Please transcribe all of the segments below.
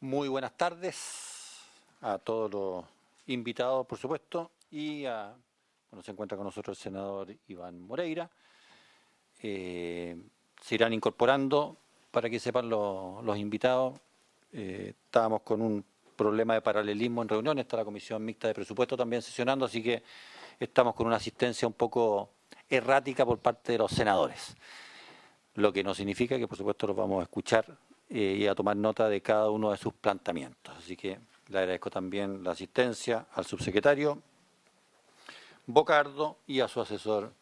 Muy buenas tardes a todos los invitados, por supuesto, y bueno, se encuentra con nosotros el senador Iván Moreira. Se irán incorporando para que sepan los invitados. Estábamos con un problema de paralelismo en reuniones, está la Comisión Mixta de Presupuesto también sesionando, así que estamos con una asistencia un poco errática por parte de los senadores, lo que no significa que por supuesto los vamos a escuchar y a tomar nota de cada uno de sus planteamientos. Así que le agradezco también la asistencia al subsecretario Bocardo y a su asesor,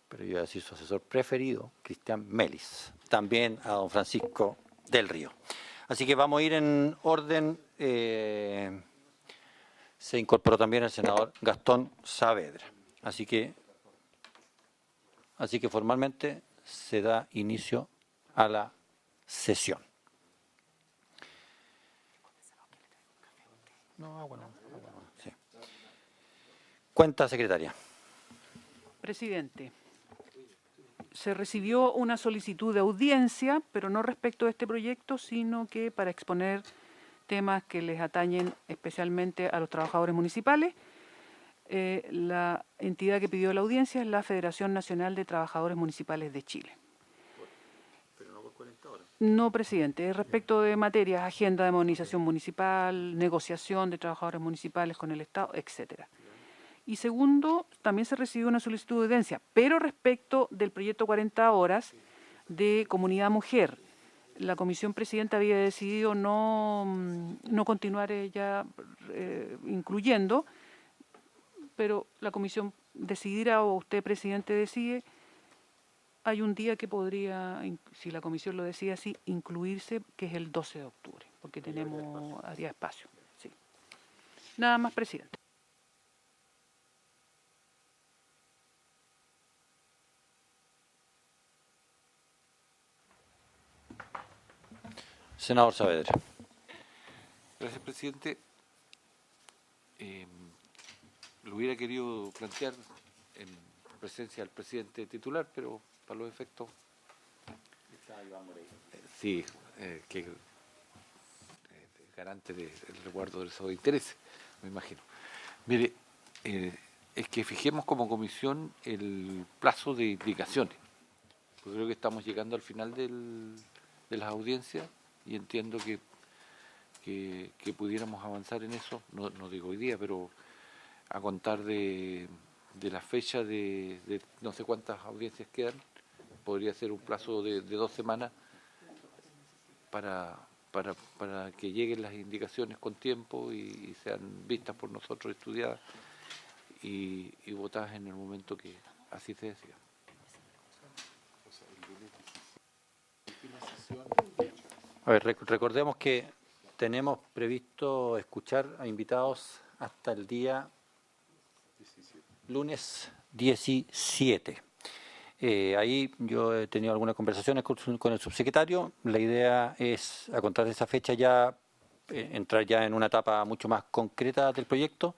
pero yo iba a decir su asesor preferido, Cristian Melis, también a don Francisco del Río. Así que vamos a ir en orden. Se incorporó también el senador Gastón Saavedra. Así que formalmente se da inicio a la sesión. Sí. Cuenta, secretaria. Presidente, se recibió una solicitud de audiencia, pero no respecto de este proyecto, sino que para exponer temas que les atañen especialmente a los trabajadores municipales. La entidad que pidió la audiencia es la Federación Nacional de Trabajadores Municipales de Chile. Pero no por 40 horas. No, presidente, es respecto de materias, agenda de modernización municipal, negociación de trabajadores municipales con el Estado, etcétera. Y segundo, también se recibió una solicitud de audiencia, pero respecto del proyecto 40 horas de Comunidad Mujer. La comisión presidenta había decidido no continuar ya incluyendo, pero la comisión decidirá, o usted, presidente, decide. Hay un día que podría, si la comisión lo decide así, incluirse, que es el 12 de octubre, porque habría espacio. Sí. Nada más, presidente. Senador Saavedra. Gracias, presidente. Lo hubiera querido plantear en presencia del presidente titular, pero para los efectos... Sí, que garante del resguardo de esos intereses, me imagino. Mire, es que fijemos como comisión el plazo de indicaciones. Porque creo que estamos llegando al final de las audiencias y entiendo que pudiéramos avanzar en eso, no digo hoy día, pero a contar de la fecha de no sé cuántas audiencias quedan, podría ser un plazo de 2 semanas para que lleguen las indicaciones con tiempo y sean vistas por nosotros, estudiadas y votadas en el momento que así se decida. A ver, recordemos que tenemos previsto escuchar a invitados hasta el día lunes 17. Ahí yo he tenido algunas conversaciones con el subsecretario. La idea es, a contar de esa fecha, ya entrar ya en una etapa mucho más concreta del proyecto,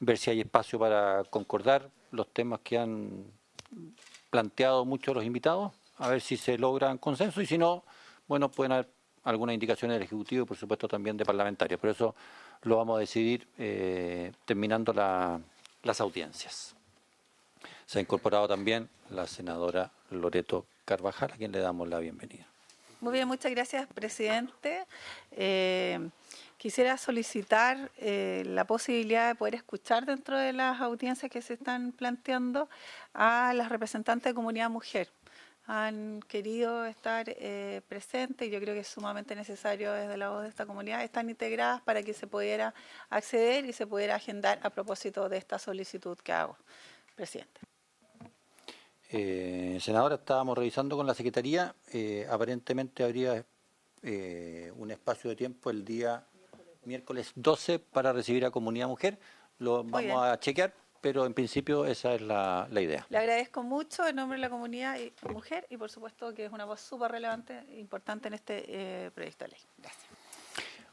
ver si hay espacio para concordar los temas que han planteado muchos los invitados, a ver si se logran consenso y si no, bueno, pueden haber algunas indicaciones del Ejecutivo y por supuesto también de parlamentarios. Por eso lo vamos a decidir terminando las audiencias. Se ha incorporado también la senadora Loreto Carvajal, a quien le damos la bienvenida. Muy bien, muchas gracias, presidente. Quisiera solicitar la posibilidad de poder escuchar dentro de las audiencias que se están planteando a las representantes de Comunidad Mujer. Han querido estar presentes y yo creo que es sumamente necesario desde la voz de esta comunidad. Están integradas para que se pudiera acceder y se pudiera agendar a propósito de esta solicitud que hago, presidente. Senadora, estábamos revisando con la Secretaría, aparentemente habría un espacio de tiempo el día miércoles 12 para recibir a Comunidad Mujer. Lo vamos a chequear, pero en principio esa es la idea. Le agradezco mucho en nombre de la comunidad mujer y por supuesto que es una voz súper relevante e importante en este proyecto de ley. Gracias.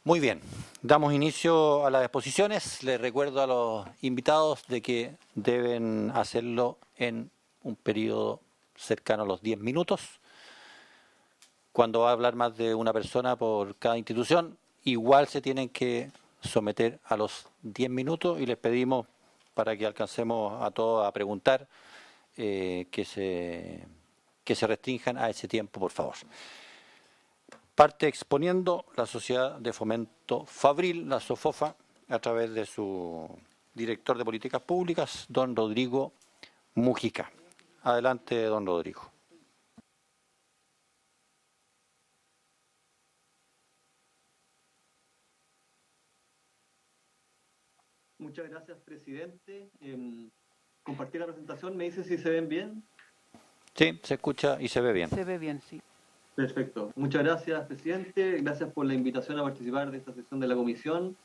Muy bien, damos inicio a las exposiciones. Les recuerdo a los invitados de que deben hacerlo en un periodo cercano a los 10 minutos. cuando va a hablar más de una persona por cada institución, igual se tienen que someter a los 10 minutos y les pedimos, para que alcancemos a todos a preguntar, que se restrinjan a ese tiempo, por favor. Parte exponiendo la Sociedad de Fomento Fabril, la SOFOFA, a través de su director de Políticas Públicas, don Rodrigo Mujica. Adelante, don Rodrigo. Muchas gracias, presidente. Compartí la presentación. ¿Me dice si se ven bien? Sí, se escucha y se ve bien. Se ve bien, sí. Perfecto. Muchas gracias, presidente. Gracias por la invitación a participar de esta sesión de la comisión.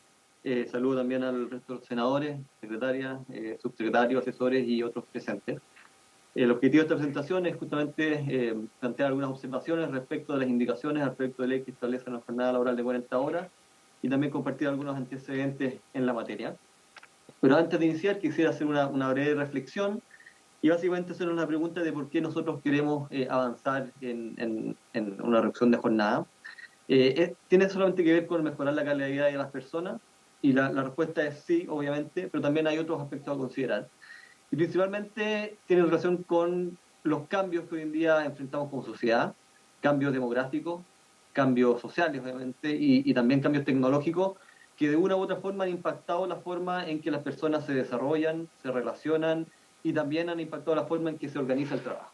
Saludo también al resto de los senadores, secretarias, subsecretarios, asesores y otros presentes. El objetivo de esta presentación es justamente plantear algunas observaciones respecto de las indicaciones al proyecto de ley que establece una jornada laboral de 40 horas y también compartir algunos antecedentes en la materia. Pero antes de iniciar quisiera hacer una breve reflexión y básicamente hacer una pregunta de por qué nosotros queremos avanzar en una reducción de jornada. ¿Tiene solamente que ver con mejorar la calidad de vida de las personas? Y la respuesta es sí, obviamente, pero también hay otros aspectos a considerar. Y principalmente tiene relación con los cambios que hoy en día enfrentamos como sociedad, cambios demográficos, cambios sociales, obviamente, y también cambios tecnológicos, que de una u otra forma han impactado la forma en que las personas se desarrollan, se relacionan, y también han impactado la forma en que se organiza el trabajo.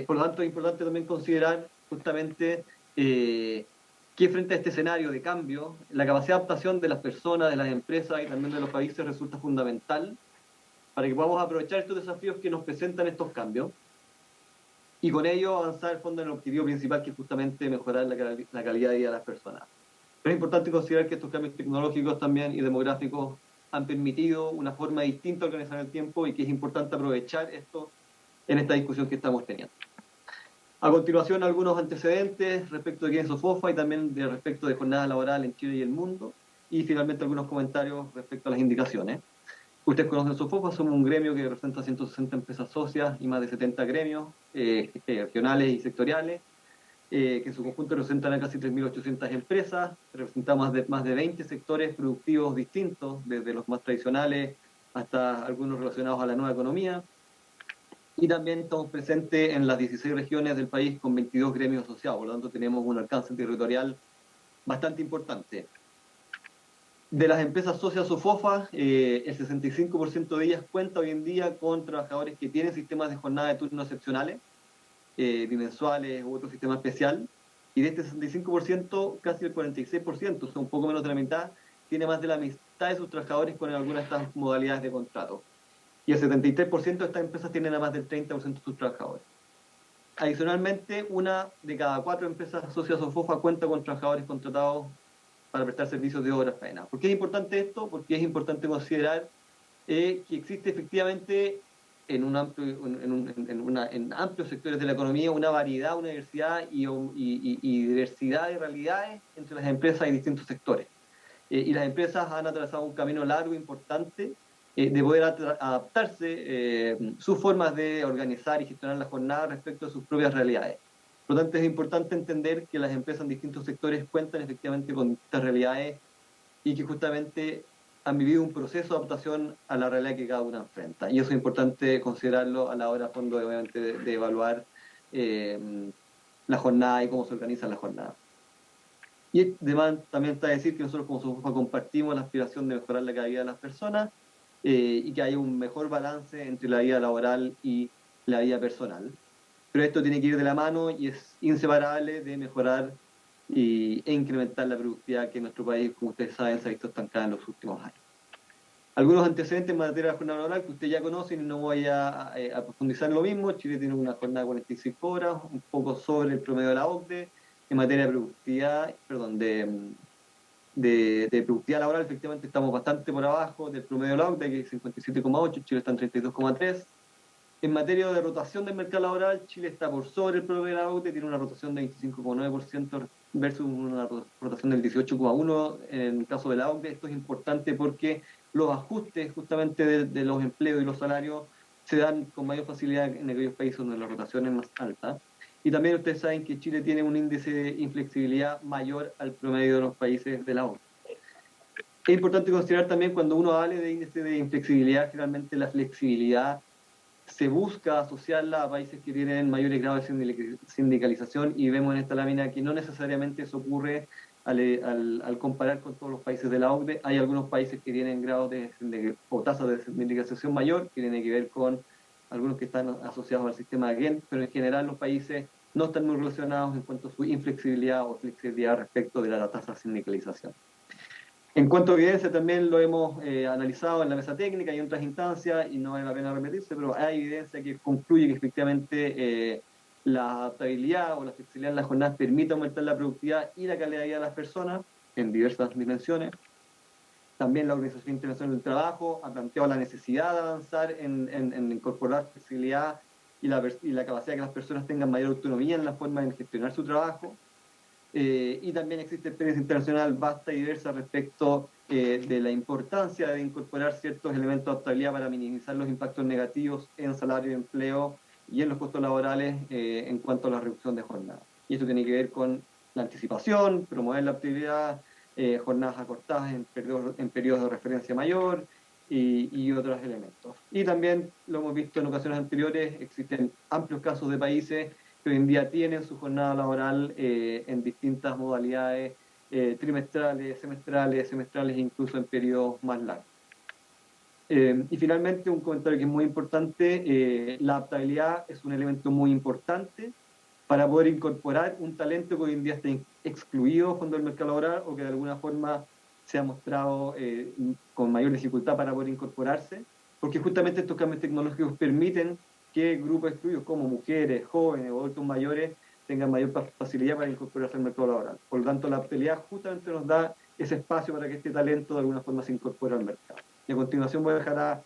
Por lo tanto, es importante también considerar justamente que frente a este escenario de cambio, la capacidad de adaptación de las personas, de las empresas y también de los países resulta fundamental para que podamos aprovechar estos desafíos que nos presentan estos cambios y con ello avanzar al fondo en el objetivo principal, que es justamente mejorar la calidad de vida de las personas. Pero es importante considerar que estos cambios tecnológicos también y demográficos han permitido una forma distinta de organizar el tiempo y que es importante aprovechar esto en esta discusión que estamos teniendo. A continuación, algunos antecedentes respecto de quién es SOFOFA y también respecto de jornada laboral en Chile y el mundo, y finalmente algunos comentarios respecto a las indicaciones. Ustedes conocen SOFOFA, somos un gremio que representa 160 empresas socias y más de 70 gremios regionales y sectoriales, que en su conjunto representan a casi 3.800 empresas, representamos más de 20 sectores productivos distintos, desde los más tradicionales hasta algunos relacionados a la nueva economía, y también estamos presentes en las 16 regiones del país con 22 gremios asociados, por lo tanto tenemos un alcance territorial bastante importante. De las empresas socias SOFOFA, el 65% de ellas cuenta hoy en día con trabajadores que tienen sistemas de jornada de turno excepcionales, bimensuales u otro sistema especial, y de este 65%, casi el 46%, o sea, un poco menos de la mitad, tiene más de la mitad de sus trabajadores con alguna de estas modalidades de contrato. Y el 73% de estas empresas tienen a más del 30% de sus trabajadores. Adicionalmente, una de cada 4 empresas socias SOFOFA cuenta con trabajadores contratados para prestar servicios de obra faena. ¿Por qué es importante esto? Porque es importante considerar que existe efectivamente en amplios sectores de la economía una variedad, una diversidad y diversidad de realidades entre las empresas y distintos sectores. Y las empresas han atravesado un camino largo, importante, de poder adaptarse sus formas de organizar y gestionar la jornada respecto a sus propias realidades. Por lo tanto, es importante entender que las empresas en distintos sectores cuentan efectivamente con estas realidades y que justamente han vivido un proceso de adaptación a la realidad que cada una enfrenta. Y eso es importante considerarlo a la hora, a fondo, obviamente, de evaluar la jornada y cómo se organiza la jornada. Y además también está a decir que nosotros como SOFOFA compartimos la aspiración de mejorar la calidad de las personas y que haya un mejor balance entre la vida laboral y la vida personal. Pero esto tiene que ir de la mano y es inseparable de mejorar e incrementar la productividad que en nuestro país, como ustedes saben, se ha visto estancada en los últimos años. Algunos antecedentes en materia de jornada laboral que ustedes ya conocen y no voy a profundizar en lo mismo. Chile tiene una jornada de 45 horas, un poco sobre el promedio de la OCDE. En materia de productividad, de productividad laboral, efectivamente estamos bastante por abajo del promedio de la OCDE, que es 57,8, Chile está en 32,3. En materia de rotación del mercado laboral, Chile está por sobre el promedio de la OCDE, tiene una rotación de 25,9% versus una rotación del 18,1% en el caso de la OCDE. Esto es importante porque los ajustes justamente de los empleos y los salarios se dan con mayor facilidad en aquellos países donde la rotación es más alta. Y también ustedes saben que Chile tiene un índice de inflexibilidad mayor al promedio de los países de la ONU. Es importante considerar también cuando uno hable de índice de inflexibilidad, generalmente la flexibilidad se busca asociarla a países que tienen mayores grados de sindicalización, y vemos en esta lámina que no necesariamente eso ocurre al comparar con todos los países de la OCDE. Hay algunos países que tienen grados o tasas de sindicalización mayor, que tiene que ver con algunos que están asociados al sistema de Ghent, pero en general los países no están muy relacionados en cuanto a su inflexibilidad o flexibilidad respecto de la tasa de sindicalización. En cuanto a evidencia, también lo hemos analizado en la mesa técnica y en otras instancias, y no vale la pena repetirse, pero hay evidencia que concluye que efectivamente la adaptabilidad o la flexibilidad en las jornadas permite aumentar la productividad y la calidad de vida de las personas en diversas dimensiones. También la Organización Internacional del Trabajo ha planteado la necesidad de avanzar en incorporar flexibilidad y la capacidad de que las personas tengan mayor autonomía en la forma de gestionar su trabajo. Y también existe experiencia internacional vasta y diversa respecto de la importancia de incorporar ciertos elementos de adaptabilidad para minimizar los impactos negativos en salario y empleo y en los costos laborales en cuanto a la reducción de jornada. Y esto tiene que ver con la anticipación, promover la actividad, jornadas acortadas en periodos de referencia mayor y otros elementos. Y también lo hemos visto en ocasiones anteriores, existen amplios casos de países que hoy en día tienen su jornada laboral en distintas modalidades, trimestrales, semestrales e incluso en periodos más largos. Y finalmente, un comentario que es muy importante, la adaptabilidad es un elemento muy importante para poder incorporar un talento que hoy en día está excluido del mercado laboral o que de alguna forma se ha mostrado con mayor dificultad para poder incorporarse, porque justamente estos cambios tecnológicos permiten que grupos excluidos como mujeres, jóvenes o adultos mayores tengan mayor facilidad para incorporarse al mercado laboral. Por lo tanto, la adaptabilidad justamente nos da ese espacio para que este talento de alguna forma se incorpore al mercado. Y a continuación voy a dejar a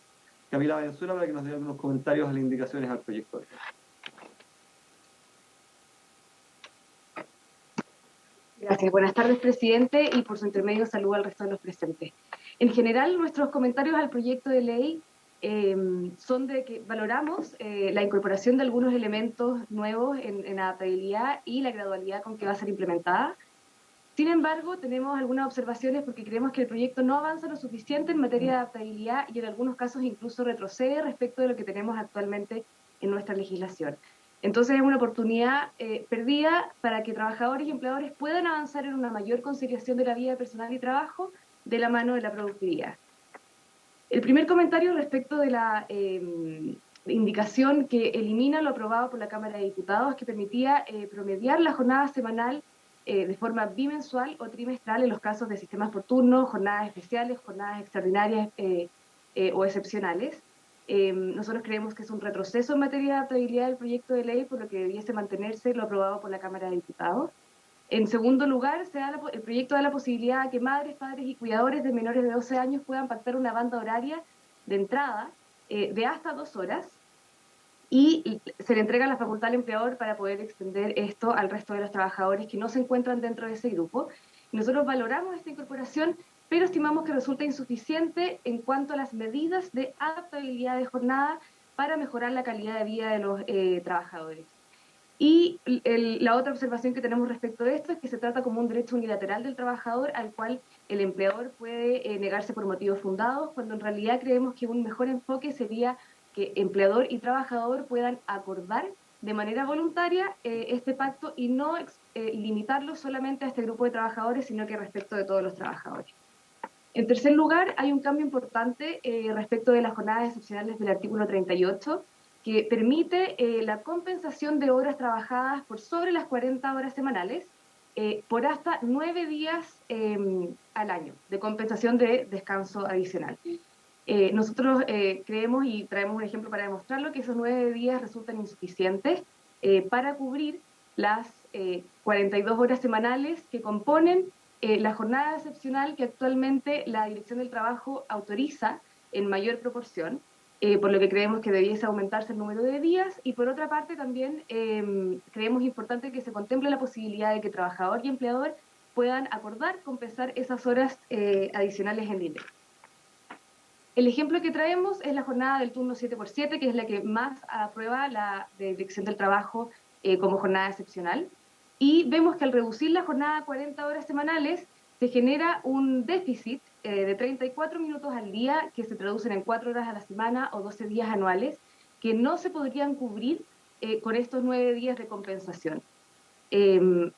Camila Valenzuela para que nos dé algunos comentarios a las indicaciones al proyecto. Gracias. Buenas tardes, presidente, y por su intermedio saludo al resto de los presentes. En general, nuestros comentarios al proyecto de ley son de que valoramos la incorporación de algunos elementos nuevos en adaptabilidad y la gradualidad con que va a ser implementada. Sin embargo, tenemos algunas observaciones porque creemos que el proyecto no avanza lo suficiente en materia de adaptabilidad y en algunos casos incluso retrocede respecto de lo que tenemos actualmente en nuestra legislación. Entonces es una oportunidad perdida para que trabajadores y empleadores puedan avanzar en una mayor conciliación de la vida personal y trabajo de la mano de la productividad. El primer comentario respecto de la indicación que elimina lo aprobado por la Cámara de Diputados, que permitía promediar la jornada semanal de forma bimensual o trimestral en los casos de sistemas por turno, jornadas especiales, jornadas extraordinarias o excepcionales. Nosotros creemos que es un retroceso en materia de adaptabilidad del proyecto de ley, por lo que debiese mantenerse lo aprobado por la Cámara de Diputados. En segundo lugar, el proyecto da la posibilidad a que madres, padres y cuidadores de menores de 12 años puedan pactar una banda horaria de entrada de hasta 2 horas, y se le entrega la facultad al empleador para poder extender esto al resto de los trabajadores que no se encuentran dentro de ese grupo. Nosotros valoramos esta incorporación, pero estimamos que resulta insuficiente en cuanto a las medidas de adaptabilidad de jornada para mejorar la calidad de vida de los trabajadores. Y la otra observación que tenemos respecto de esto es que se trata como un derecho unilateral del trabajador al cual el empleador puede negarse por motivos fundados, cuando en realidad creemos que un mejor enfoque sería que empleador y trabajador puedan acordar de manera voluntaria este pacto y no limitarlo solamente a este grupo de trabajadores, sino que respecto de todos los trabajadores. En tercer lugar, hay un cambio importante respecto de las jornadas excepcionales del artículo 38, que permite la compensación de horas trabajadas por sobre las 40 horas semanales por hasta 9 días al año de compensación de descanso adicional. Nosotros creemos y traemos un ejemplo para demostrarlo que esos 9 días resultan insuficientes para cubrir las 42 horas semanales que componen la jornada excepcional que actualmente la Dirección del Trabajo autoriza en mayor proporción, por lo que creemos que debiese aumentarse el número de días, y por otra parte también creemos importante que se contemple la posibilidad de que trabajador y empleador puedan acordar compensar esas horas adicionales en dinero. El ejemplo que traemos es la jornada del turno 7x7, que es la que más aprueba la Dirección del Trabajo como jornada excepcional. Y vemos que al reducir la jornada a 40 horas semanales, se genera un déficit de 34 minutos al día, que se traducen en 4 horas a la semana o 12 días anuales, que no se podrían cubrir con estos 9 días de compensación.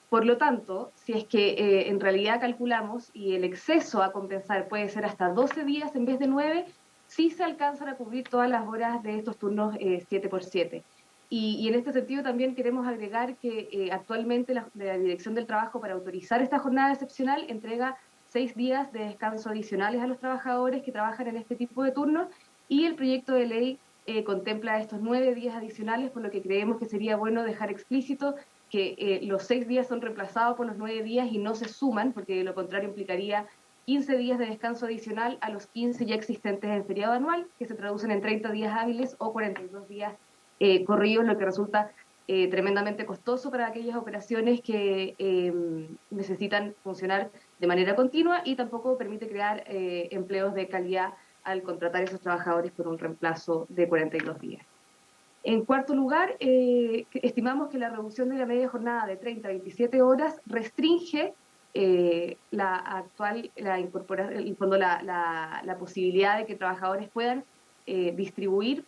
Por lo tanto, si es que en realidad calculamos y el exceso a compensar puede ser hasta 12 días en vez de 9, sí se alcanzan a cubrir todas las horas de estos turnos 7x7. Y en este sentido también queremos agregar que actualmente la Dirección del Trabajo, para autorizar esta jornada excepcional, entrega 6 días de descanso adicionales a los trabajadores que trabajan en este tipo de turnos, y el proyecto de ley contempla estos 9 días adicionales, por lo que creemos que sería bueno dejar explícito que los 6 días son reemplazados por los 9 días y no se suman, porque de lo contrario implicaría 15 días de descanso adicional a los 15 ya existentes en feriado anual, que se traducen en 30 días hábiles o 42 días corridos, lo que resulta tremendamente costoso para aquellas operaciones que necesitan funcionar de manera continua, y tampoco permite crear empleos de calidad al contratar a esos trabajadores por un reemplazo de 42 días. En cuarto lugar, estimamos que la reducción de la media jornada de 30 a 27 horas restringe la posibilidad de que trabajadores puedan distribuir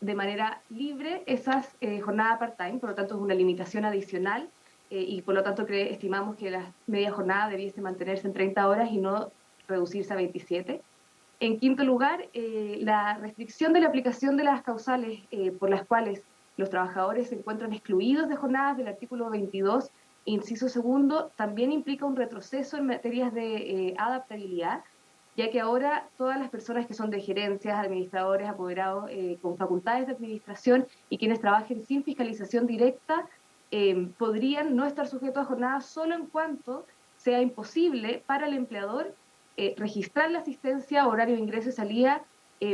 de manera libre esas jornadas part-time. Por lo tanto es una limitación adicional, y por lo tanto estimamos que la media jornada debiese mantenerse en 30 horas y no reducirse a 27. En quinto lugar, la restricción de la aplicación de las causales por las cuales los trabajadores se encuentran excluidos de jornadas del artículo 22, inciso segundo, también implica un retroceso en materias de adaptabilidad, ya que ahora todas las personas que son de gerencias, administradores, apoderados con facultades de administración y quienes trabajen sin fiscalización directa podrían no estar sujetos a jornadas solo en cuanto sea imposible para el empleador registrar la asistencia, horario de ingreso y salida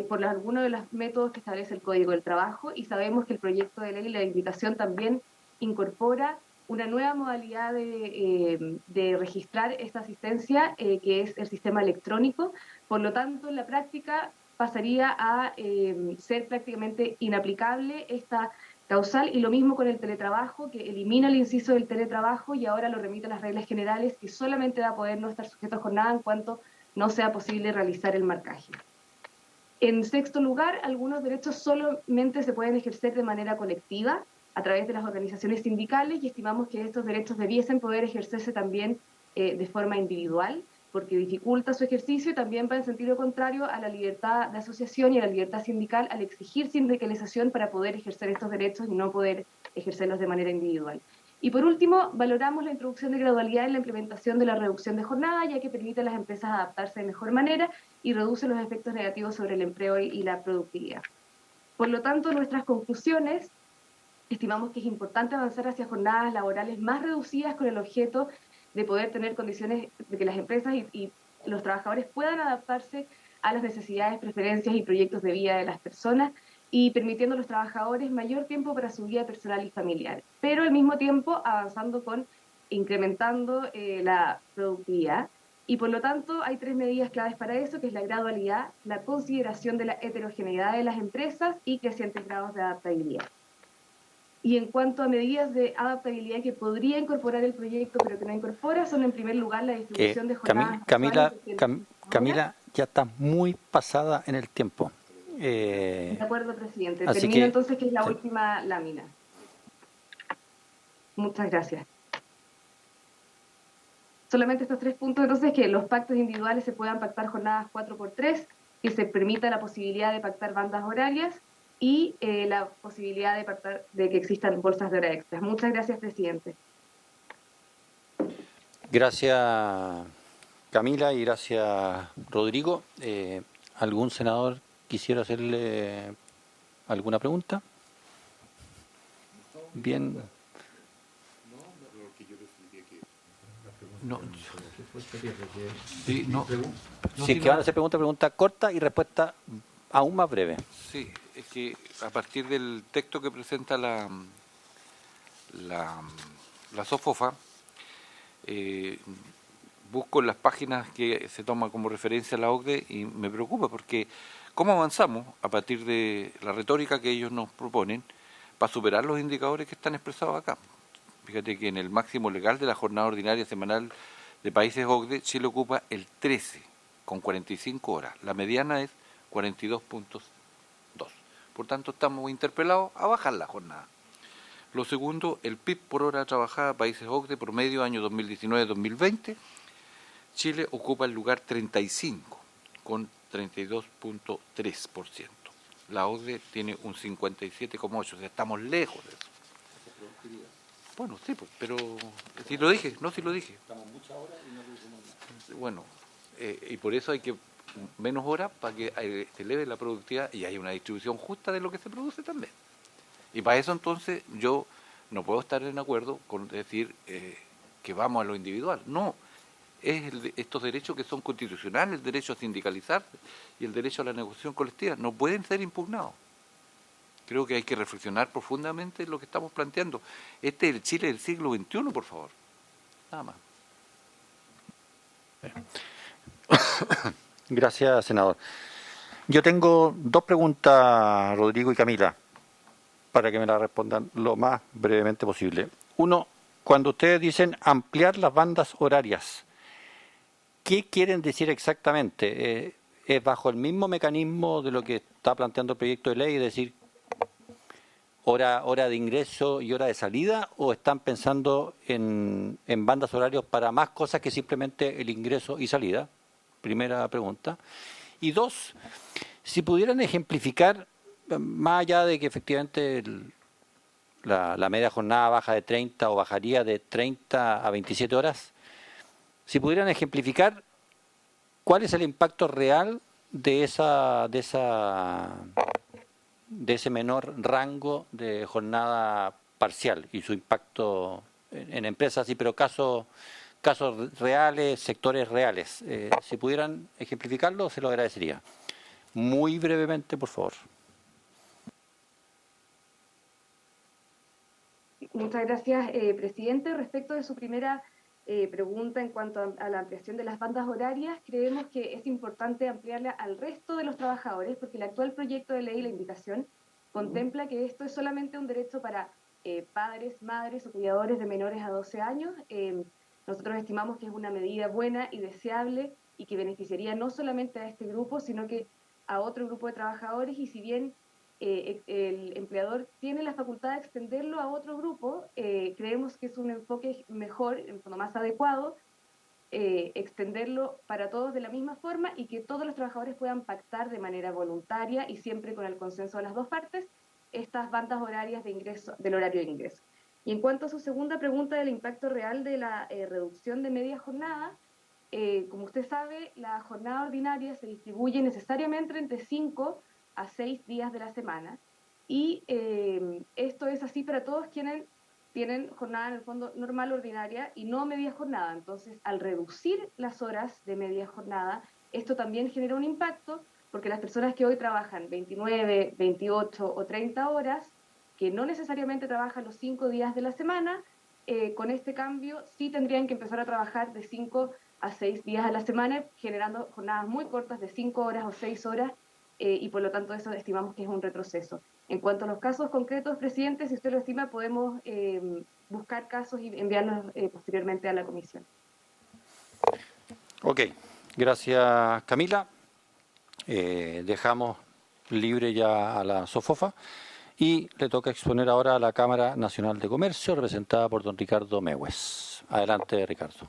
por alguno de los métodos que establece el Código del Trabajo, y sabemos que el proyecto de ley y la invitación también incorpora una nueva modalidad de registrar esta asistencia, que es el sistema electrónico. Por lo tanto, en la práctica pasaría a ser prácticamente inaplicable esta causal, y lo mismo con el teletrabajo, que elimina el inciso del teletrabajo y ahora lo remite a las reglas generales, que solamente va a poder no estar sujeto a jornada en cuanto no sea posible realizar el marcaje. En sexto lugar, algunos derechos solamente se pueden ejercer de manera colectiva a través de las organizaciones sindicales, y estimamos que estos derechos debiesen poder ejercerse también de forma individual, porque dificulta su ejercicio y también va en sentido contrario a la libertad de asociación y a la libertad sindical al exigir sindicalización para poder ejercer estos derechos y no poder ejercerlos de manera individual. Y por último, valoramos la introducción de gradualidad en la implementación de la reducción de jornada, ya que permite a las empresas adaptarse de mejor manera y reduce los efectos negativos sobre el empleo y la productividad. Por lo tanto, nuestras conclusiones: estimamos que es importante avanzar hacia jornadas laborales más reducidas con el objeto de poder tener condiciones de que las empresas y los trabajadores puedan adaptarse a las necesidades, preferencias y proyectos de vida de las personas, y permitiendo a los trabajadores mayor tiempo para su vida personal y familiar, pero al mismo tiempo avanzando incrementando la productividad. Y por lo tanto hay 3 medidas claves para eso, que es la gradualidad, la consideración de la heterogeneidad de las empresas y crecientes grados de adaptabilidad. Y en cuanto a medidas de adaptabilidad que podría incorporar el proyecto, pero que no incorpora, son en primer lugar la distribución de jornadas. Camila, ya está muy pasada en el tiempo. De acuerdo, presidente. Así Termino que, entonces, que es la sí. última lámina. Muchas gracias. Solamente estos 3 puntos, entonces, que los pactos individuales se puedan pactar jornadas 4x3, que se permita la posibilidad de pactar bandas horarias y la posibilidad de que existan bolsas de hora extras. Muchas gracias, presidente. Gracias, Camila, y gracias, Rodrigo. ¿Algún senador quisiera hacerle alguna pregunta? Bien. No, Si es que van a hacer pregunta corta y respuesta aún más breve. sí, es que a partir del texto que presenta la SOFOFA, busco en las páginas que se toma como referencia la OCDE y me preocupa, porque ¿cómo avanzamos a partir de la retórica que ellos nos proponen para superar los indicadores que están expresados acá. Fíjate que en el máximo legal de la jornada ordinaria semanal de países OCDE, Chile ocupa el 13, con 45 horas. La mediana es 42.2. Por tanto, estamos interpelados a bajar la jornada. Lo segundo, el PIB por hora trabajada, países OCDE, promedio año 2019-2020, Chile ocupa el lugar 35, con 32.3%. La OCDE tiene un 57,8%, o sea, estamos lejos de eso. Bueno, sí, pero si lo dije, no, si lo dije. Estamos muchas horas y no producimos nada. Bueno, y por eso hay que menos horas para que se eleve la productividad y haya una distribución justa de lo que se produce también. Y para eso entonces yo no puedo estar en acuerdo con decir que vamos a lo individual. No, es estos derechos que son constitucionales, el derecho a sindicalizarse y el derecho a la negociación colectiva, no pueden ser impugnados. Creo que hay que reflexionar profundamente en lo que estamos planteando. Este es el Chile del siglo XXI, por favor. Nada más. Gracias, senador. Yo tengo dos preguntas, Rodrigo y Camila, para que me las respondan lo más brevemente posible. Uno, cuando ustedes dicen ampliar las bandas horarias, ¿qué quieren decir exactamente? ¿Es bajo el mismo mecanismo de lo que está planteando el proyecto de ley, es decir, hora de ingreso y hora de salida, o están pensando en bandas horarias para más cosas que simplemente el ingreso y salida? Primera pregunta. Y dos, si pudieran ejemplificar, más allá de que efectivamente la media jornada baja de 30 o bajaría de 30 a 27 horas, si pudieran ejemplificar cuál es el impacto real de ese menor rango de jornada parcial y su impacto en empresas, sí, pero casos reales, sectores reales. Si pudieran ejemplificarlo, se lo agradecería. Muy brevemente, por favor. Muchas gracias, presidente. Respecto de su primera pregunta en cuanto a la ampliación de las bandas horarias, creemos que es importante ampliarla al resto de los trabajadores, porque el actual proyecto de ley, la indicación, contempla que esto es solamente un derecho para padres, madres o cuidadores de menores a 12 años. Nosotros estimamos que es una medida buena y deseable y que beneficiaría no solamente a este grupo, sino que a otro grupo de trabajadores, y si bien el empleador tiene la facultad de extenderlo a otro grupo, creemos que es un enfoque mejor, más adecuado, extenderlo para todos de la misma forma y que todos los trabajadores puedan pactar de manera voluntaria y siempre con el consenso de las dos partes estas bandas horarias de ingreso, del horario de ingreso. Y en cuanto a su segunda pregunta del impacto real de la reducción de media jornada, como usted sabe, la jornada ordinaria se distribuye necesariamente entre 5 a 6 días de la semana, y esto es así para todos quienes tienen jornada en el fondo normal, ordinaria, y no media jornada. Entonces, al reducir las horas de media jornada, esto también genera un impacto, porque las personas que hoy trabajan 29, 28 o 30 horas, que no necesariamente trabajan los 5 días de la semana, con este cambio sí tendrían que empezar a trabajar de 5 a 6 días a la semana, generando jornadas muy cortas de 5 horas o 6 horas, y por lo tanto eso estimamos que es un retroceso. En cuanto a los casos concretos, presidente, si usted lo estima, podemos buscar casos y enviarlos posteriormente a la comisión. Ok, gracias, Camila. Dejamos libre ya a la SOFOFA y le toca exponer ahora a la Cámara Nacional de Comercio, representada por don Ricardo Mewes. Adelante, Ricardo.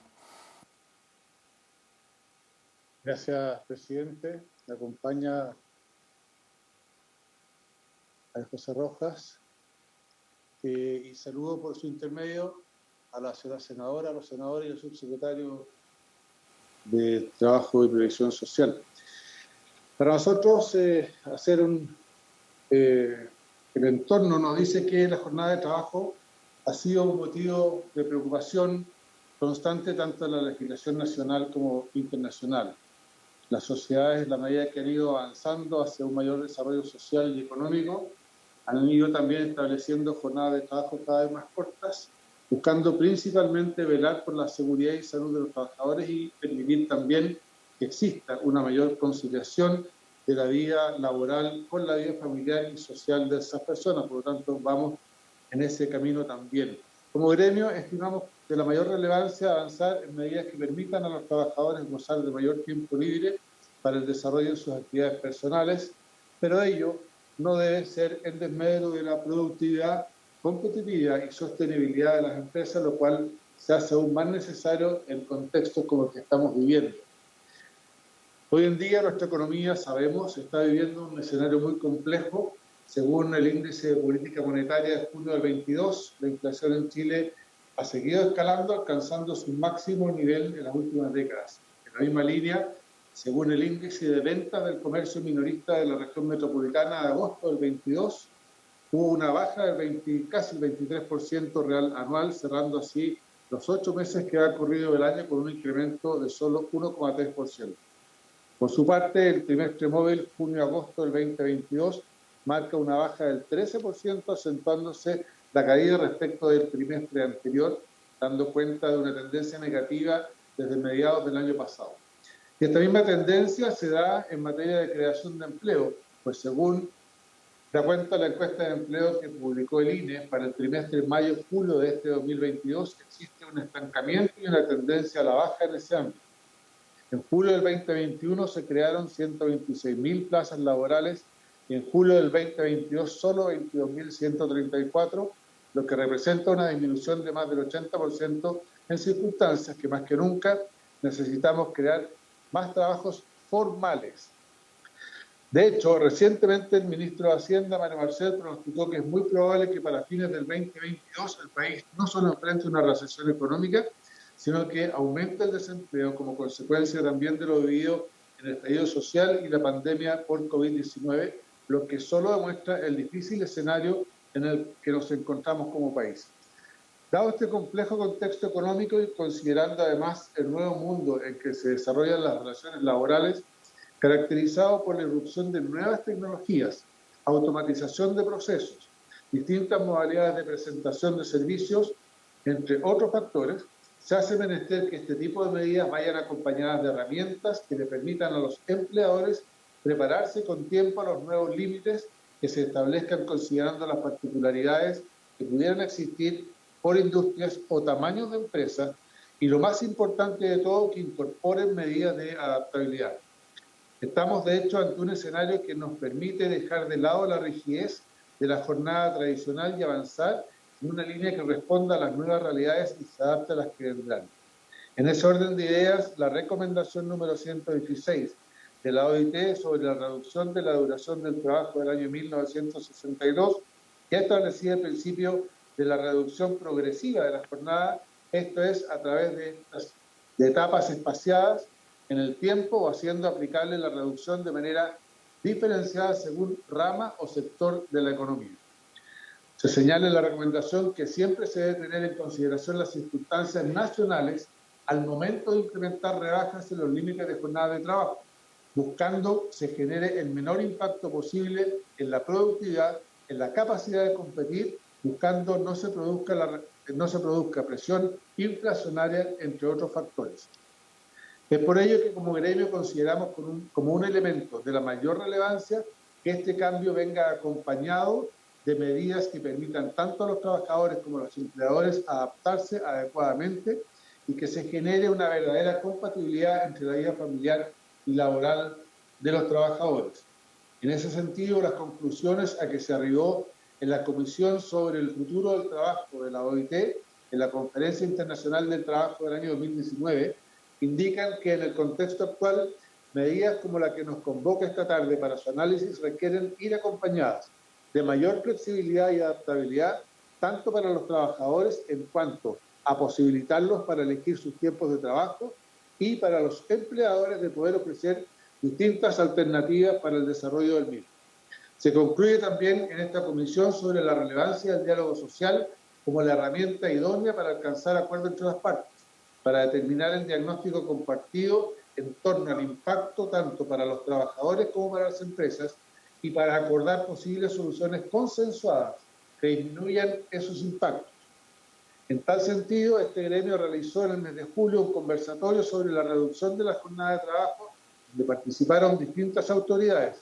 Gracias, presidente. Me acompaña a José Rojas, y saludo por su intermedio a la señora senadora, a los senadores y al subsecretario de Trabajo y Previsión Social. Para nosotros, el entorno nos dice que la jornada de trabajo ha sido un motivo de preocupación constante tanto en la legislación nacional como internacional. Las sociedades, en la medida que han ido avanzando hacia un mayor desarrollo social y económico, han ido también estableciendo jornadas de trabajo cada vez más cortas, buscando principalmente velar por la seguridad y salud de los trabajadores y permitir también que exista una mayor conciliación de la vida laboral con la vida familiar y social de esas personas. Por lo tanto, vamos en ese camino también. Como gremio, estimamos de la mayor relevancia avanzar en medidas que permitan a los trabajadores gozar de mayor tiempo libre para el desarrollo de sus actividades personales, pero ello no debe ser en desmedro de la productividad, competitividad y sostenibilidad de las empresas, lo cual se hace aún más necesario en contextos como el que estamos viviendo. Hoy en día nuestra economía, sabemos, está viviendo un escenario muy complejo. Según el índice de política monetaria de junio del 22, la inflación en Chile ha seguido escalando, alcanzando su máximo nivel en las últimas décadas. En la misma línea, según el índice de ventas del comercio minorista de la región metropolitana de agosto del 22, hubo una baja del casi el 23% real anual, cerrando así los 8 meses que ha corrido el año con un incremento de solo 1,3%. Por su parte, el trimestre móvil junio-agosto del 2022 marca una baja del 13%, acentuándose la caída respecto del trimestre anterior, dando cuenta de una tendencia negativa desde mediados del año pasado. Y esta misma tendencia se da en materia de creación de empleo, pues según da cuenta la encuesta de empleo que publicó el INE para el trimestre mayo-julio de este 2022, existe un estancamiento y una tendencia a la baja en ese ámbito. En julio del 2021 se crearon 126.000 plazas laborales y en julio del 2022 solo 22.134, lo que representa una disminución de más del 80% en circunstancias que más que nunca necesitamos crear más trabajos formales. De hecho, recientemente el ministro de Hacienda, Mario Marcel, pronosticó que es muy probable que para fines del 2022 el país no solo enfrente una recesión económica, sino que aumente el desempleo como consecuencia también de lo vivido en el estallido social y la pandemia por COVID-19, lo que solo demuestra el difícil escenario en el que nos encontramos como país. Dado este complejo contexto económico y considerando además el nuevo mundo en que se desarrollan las relaciones laborales, caracterizado por la irrupción de nuevas tecnologías, automatización de procesos, distintas modalidades de presentación de servicios, entre otros factores, se hace menester que este tipo de medidas vayan acompañadas de herramientas que le permitan a los empleadores prepararse con tiempo a los nuevos límites que se establezcan considerando las particularidades que pudieran existir por industrias o tamaños de empresas y lo más importante de todo, que incorporen medidas de adaptabilidad. Estamos, de hecho, ante un escenario que nos permite dejar de lado la rigidez de la jornada tradicional y avanzar en una línea que responda a las nuevas realidades y se adapte a las que vendrán. En ese orden de ideas, la recomendación número 116 de la OIT sobre la reducción de la duración del trabajo del año 1962, que establecía el principio de la reducción progresiva de la jornada, esto es, a través de etapas espaciadas en el tiempo o haciendo aplicable la reducción de manera diferenciada según rama o sector de la economía. Se señala en la recomendación que siempre se debe tener en consideración las circunstancias nacionales al momento de implementar rebajas en los límites de jornada de trabajo, buscando se genere el menor impacto posible en la productividad, en la capacidad de competir, buscando no se produzca presión inflacionaria, entre otros factores. Es por ello que como gremio consideramos como un elemento de la mayor relevancia que este cambio venga acompañado de medidas que permitan tanto a los trabajadores como a los empleadores adaptarse adecuadamente y que se genere una verdadera compatibilidad entre la vida familiar y laboral de los trabajadores. En ese sentido, las conclusiones a que se arribó en la Comisión sobre el Futuro del Trabajo de la OIT, en la Conferencia Internacional del Trabajo del año 2019, indican que en el contexto actual, medidas como la que nos convoca esta tarde para su análisis requieren ir acompañadas de mayor flexibilidad y adaptabilidad, tanto para los trabajadores en cuanto a posibilitarlos para elegir sus tiempos de trabajo y para los empleadores de poder ofrecer distintas alternativas para el desarrollo del mismo. Se concluye también en esta comisión sobre la relevancia del diálogo social como la herramienta idónea para alcanzar acuerdos entre las partes, para determinar el diagnóstico compartido en torno al impacto tanto para los trabajadores como para las empresas y para acordar posibles soluciones consensuadas que disminuyan esos impactos. En tal sentido, este gremio realizó en el mes de julio un conversatorio sobre la reducción de la jornada de trabajo donde participaron distintas autoridades,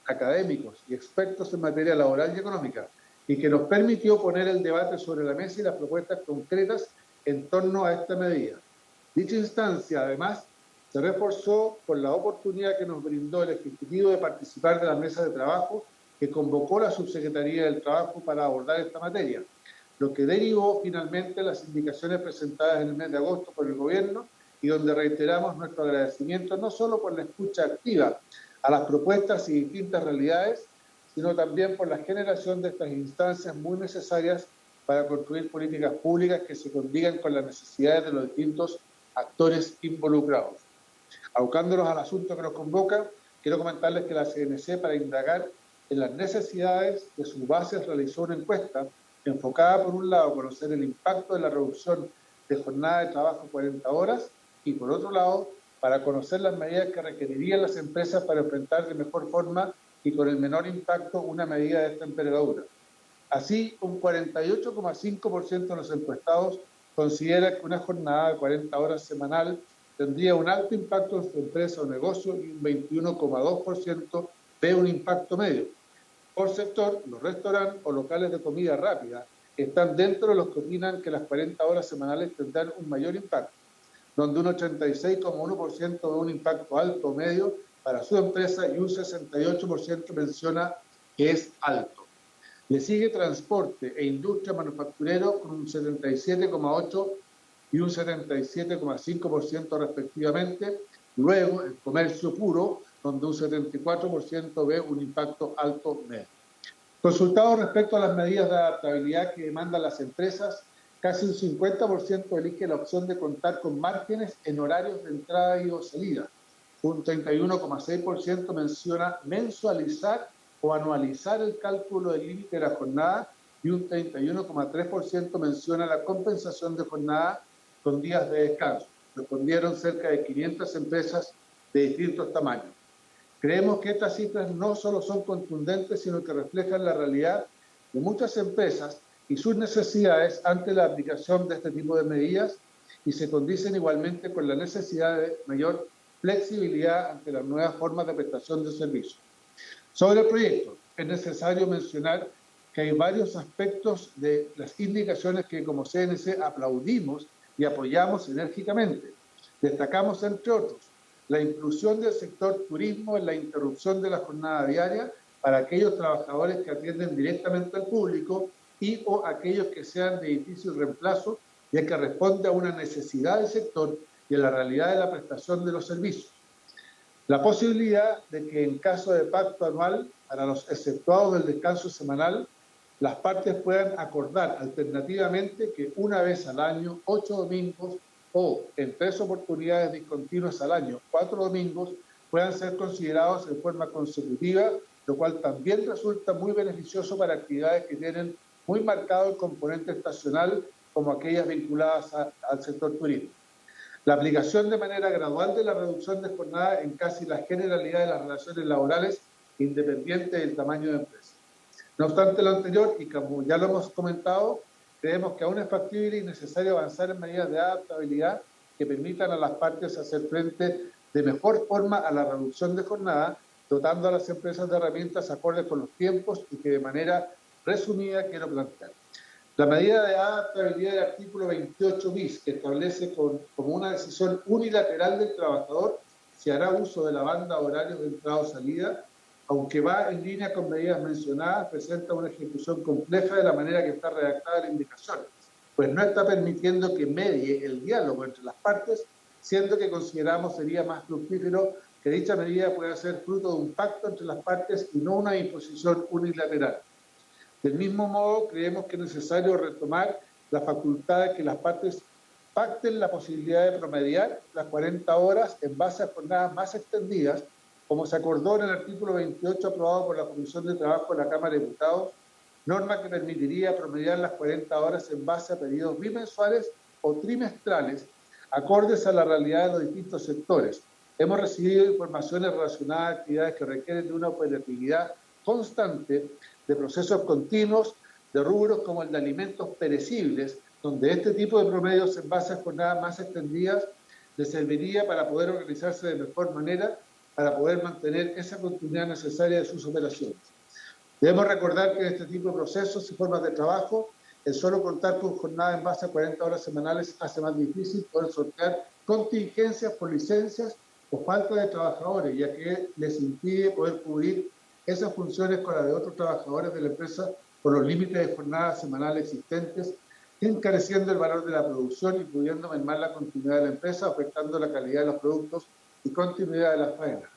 académicos y expertos en materia laboral y económica, y que nos permitió poner el debate sobre la mesa y las propuestas concretas en torno a esta medida. Dicha instancia, además, se reforzó por la oportunidad que nos brindó el Ejecutivo de participar de la mesa de trabajo que convocó la Subsecretaría del Trabajo para abordar esta materia, lo que derivó finalmente las indicaciones presentadas en el mes de agosto por el Gobierno y donde reiteramos nuestro agradecimiento no solo por la escucha activa a las propuestas y distintas realidades, sino también por la generación de estas instancias muy necesarias para construir políticas públicas que se condigan con las necesidades de los distintos actores involucrados. Abocándonos al asunto que nos convoca, quiero comentarles que la CNC, para indagar en las necesidades de sus bases, realizó una encuesta enfocada, por un lado, a conocer el impacto de la reducción de jornada de trabajo 40 horas y, por otro lado, para conocer las medidas que requerirían las empresas para enfrentar de mejor forma y con el menor impacto una medida de esta envergadura. Así, un 48,5% de los encuestados considera que una jornada de 40 horas semanal tendría un alto impacto en su empresa o negocio y un 21,2% ve un impacto medio. Por sector, los restaurantes o locales de comida rápida están dentro de los que opinan que las 40 horas semanales tendrán un mayor impacto, donde un 86,1% ve un impacto alto o medio para su empresa y un 68% menciona que es alto. Le sigue transporte e industria manufacturero con un 77,8% y un 77,5% respectivamente. Luego, el comercio puro, donde un 74% ve un impacto alto medio. Consultados respecto a las medidas de adaptabilidad que demandan las empresas, casi un 50% elige la opción de contar con márgenes en horarios de entrada y o salida. Un 31,6% menciona mensualizar o anualizar el cálculo del límite de la jornada y un 31,3% menciona la compensación de jornada con días de descanso. Respondieron cerca de 500 empresas de distintos tamaños. Creemos que estas cifras no solo son contundentes, sino que reflejan la realidad de muchas empresas y sus necesidades ante la aplicación de este tipo de medidas y se condicen igualmente con la necesidad de mayor flexibilidad ante las nuevas formas de prestación de servicios. Sobre el proyecto, es necesario mencionar que hay varios aspectos de las indicaciones que como CNC aplaudimos y apoyamos enérgicamente. Destacamos, entre otros, la inclusión del sector turismo en la interrupción de la jornada diaria para aquellos trabajadores que atienden directamente al público y o aquellos que sean de difícil reemplazo, ya que responde a una necesidad del sector y a la realidad de la prestación de los servicios. La posibilidad de que en caso de pacto anual, para los exceptuados del descanso semanal, las partes puedan acordar alternativamente que una vez al año, 8 domingos, o en 3 oportunidades discontinuas al año, 4 domingos, puedan ser considerados en forma consecutiva, lo cual también resulta muy beneficioso para actividades que tienen muy marcado el componente estacional, como aquellas vinculadas al sector turismo. La aplicación de manera gradual de la reducción de jornada en casi la generalidad de las relaciones laborales, independiente del tamaño de empresa. No obstante lo anterior, y como ya lo hemos comentado, creemos que aún es factible y necesario avanzar en medidas de adaptabilidad que permitan a las partes hacer frente de mejor forma a la reducción de jornada, dotando a las empresas de herramientas acordes con los tiempos y que de manera resumida quiero plantear. La medida de adaptabilidad del artículo 28 bis, que establece como una decisión unilateral del trabajador si hará uso de la banda horarios de entrada o salida, aunque va en línea con medidas mencionadas, presenta una ejecución compleja de la manera que está redactada la indicación, pues no está permitiendo que medie el diálogo entre las partes, siendo que consideramos sería más fructífero que dicha medida pueda ser fruto de un pacto entre las partes y no una imposición unilateral. Del mismo modo, creemos que es necesario retomar la facultad de que las partes pacten la posibilidad de promediar las 40 horas en base a jornadas más extendidas, como se acordó en el artículo 28 aprobado por la Comisión de Trabajo de la Cámara de Diputados, norma que permitiría promediar las 40 horas en base a periodos bimensuales o trimestrales, acordes a la realidad de los distintos sectores. Hemos recibido informaciones relacionadas a actividades que requieren de una operatividad constante, de procesos continuos, de rubros como el de alimentos perecibles, donde este tipo de promedios en base a jornadas más extendidas les serviría para poder organizarse de mejor manera para poder mantener esa continuidad necesaria de sus operaciones. Debemos recordar que en este tipo de procesos y formas de trabajo, el solo contar con jornada en base a 40 horas semanales hace más difícil poder sortear contingencias por licencias o falta de trabajadores, ya que les impide poder cubrir esas funciones con las de otros trabajadores de la empresa por los límites de jornada semanal existentes, encareciendo el valor de la producción y pudiendo mermar la continuidad de la empresa, afectando la calidad de los productos y continuidad de las faenas.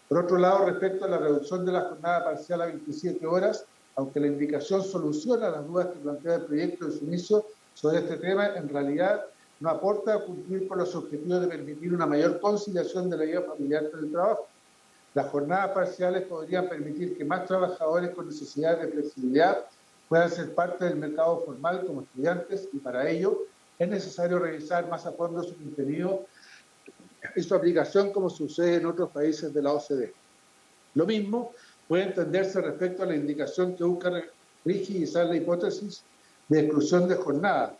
Por otro lado, respecto a la reducción de la jornada parcial a 27 horas, aunque la indicación soluciona las dudas que plantea el proyecto de su inicio sobre este tema, en realidad no aporta a cumplir con los objetivos de permitir una mayor conciliación de la vida familiar con el trabajo. Las jornadas parciales podrían permitir que más trabajadores con necesidades de flexibilidad puedan ser parte del mercado formal como estudiantes, y para ello es necesario revisar más a fondo su contenido y su aplicación, como sucede en otros países de la OCDE. Lo mismo puede entenderse respecto a la indicación que busca rigidizar la hipótesis de exclusión de jornada.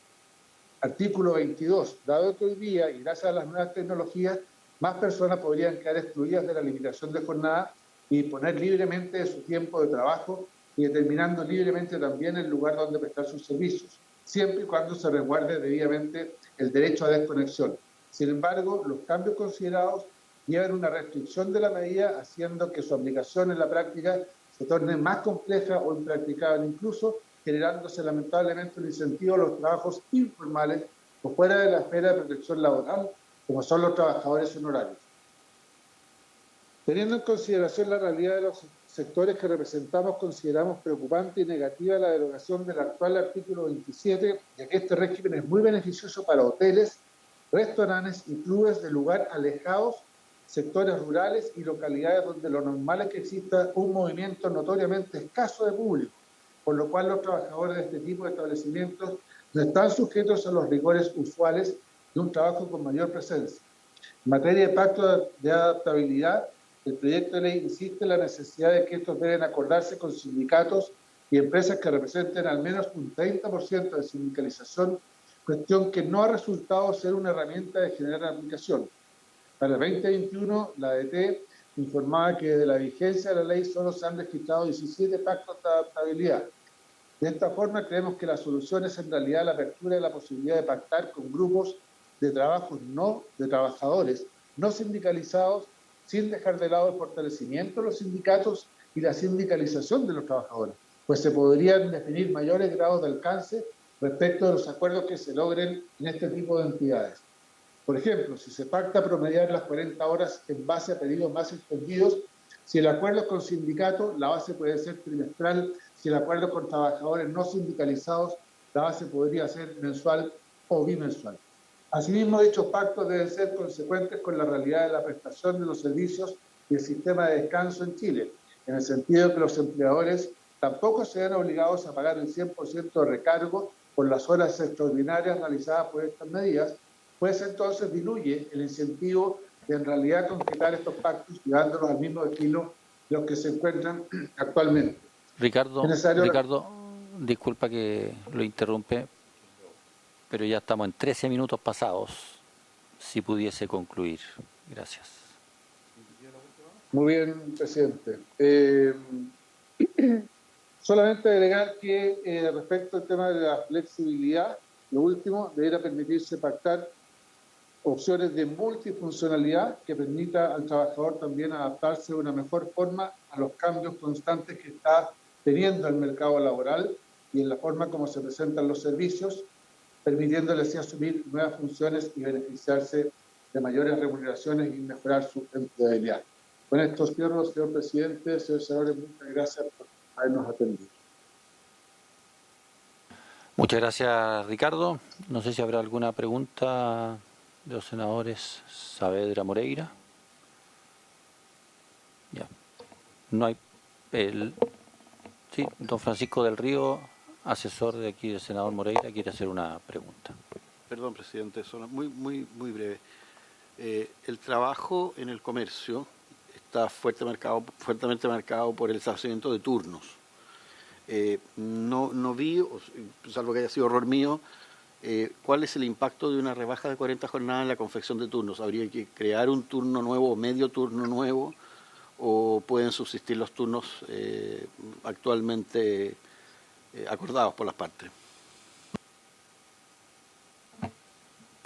Artículo 22. Dado que hoy día, y gracias a las nuevas tecnologías, más personas podrían quedar excluidas de la limitación de jornada y disponer libremente de su tiempo de trabajo y determinando libremente también el lugar donde prestar sus servicios, siempre y cuando se resguarde debidamente el derecho a desconexión. Sin embargo, los cambios considerados llevan una restricción de la medida, haciendo que su aplicación en la práctica se torne más compleja o impracticable, incluso generándose lamentablemente un incentivo a los trabajos informales o fuera de la esfera de protección laboral, como son los trabajadores honorarios. Teniendo en consideración la realidad de los sectores que representamos, consideramos preocupante y negativa la derogación del actual artículo 27, ya que este régimen es muy beneficioso para hoteles, restaurantes y clubes de lugar alejados, sectores rurales y localidades donde lo normal es que exista un movimiento notoriamente escaso de público, por lo cual los trabajadores de este tipo de establecimientos no están sujetos a los rigores usuales de un trabajo con mayor presencia. En materia de pacto de adaptabilidad, el proyecto de ley insiste en la necesidad de que estos deben acordarse con sindicatos y empresas que representen al menos un 30% de sindicalización, cuestión que no ha resultado ser una herramienta de generar aplicación. Para el 2021, la ADT informaba que desde la vigencia de la ley solo se han registrado 17 pactos de adaptabilidad. De esta forma, creemos que la solución es en realidad la apertura de la posibilidad de pactar con grupos de trabajadores no sindicalizados, sin dejar de lado el fortalecimiento de los sindicatos y la sindicalización de los trabajadores, pues se podrían definir mayores grados de alcance respecto de los acuerdos que se logren en este tipo de entidades. Por ejemplo, si se pacta promediar las 40 horas en base a periodos más extendidos, si el acuerdo es con sindicatos, la base puede ser trimestral; si el acuerdo con trabajadores no sindicalizados, la base podría ser mensual o bimensual. Asimismo, dichos pactos deben ser consecuentes con la realidad de la prestación de los servicios y el sistema de descanso en Chile, en el sentido de que los empleadores tampoco se ven obligados a pagar el 100% de recargo por las horas extraordinarias realizadas por estas medidas, pues entonces diluye el incentivo de en realidad concretar estos pactos, llevándolos al mismo destino de los que se encuentran actualmente. Ricardo, disculpa que lo interrumpe, pero ya estamos en 13 minutos pasados. Si pudiese concluir. Gracias. Muy bien, presidente. Solamente agregar que respecto al tema de la flexibilidad, lo último, deberá permitirse pactar opciones de multifuncionalidad que permita al trabajador también adaptarse de una mejor forma a los cambios constantes que está teniendo el mercado laboral y en la forma como se presentan los servicios, permitiéndole así asumir nuevas funciones y beneficiarse de mayores remuneraciones y mejorar su empleabilidad. Con esto cierro, señor presidente, señores senadores, muchas gracias por habernos atendido. Muchas gracias, Ricardo. No sé si habrá alguna pregunta de los senadores Saavedra, Moreira. Ya. No hay. Sí, don Francisco del Río, asesor de aquí del senador Moreira, quiere hacer una pregunta. Perdón, presidente, solo muy breve. El trabajo en el comercio está fuertemente marcado por el establecimiento de turnos. No vi, salvo que haya sido error mío, ¿cuál es el impacto de una rebaja de 40 jornadas en la confección de turnos? ¿Habría que crear un turno nuevo o medio turno nuevo? o pueden subsistir los turnos actualmente acordados por las partes.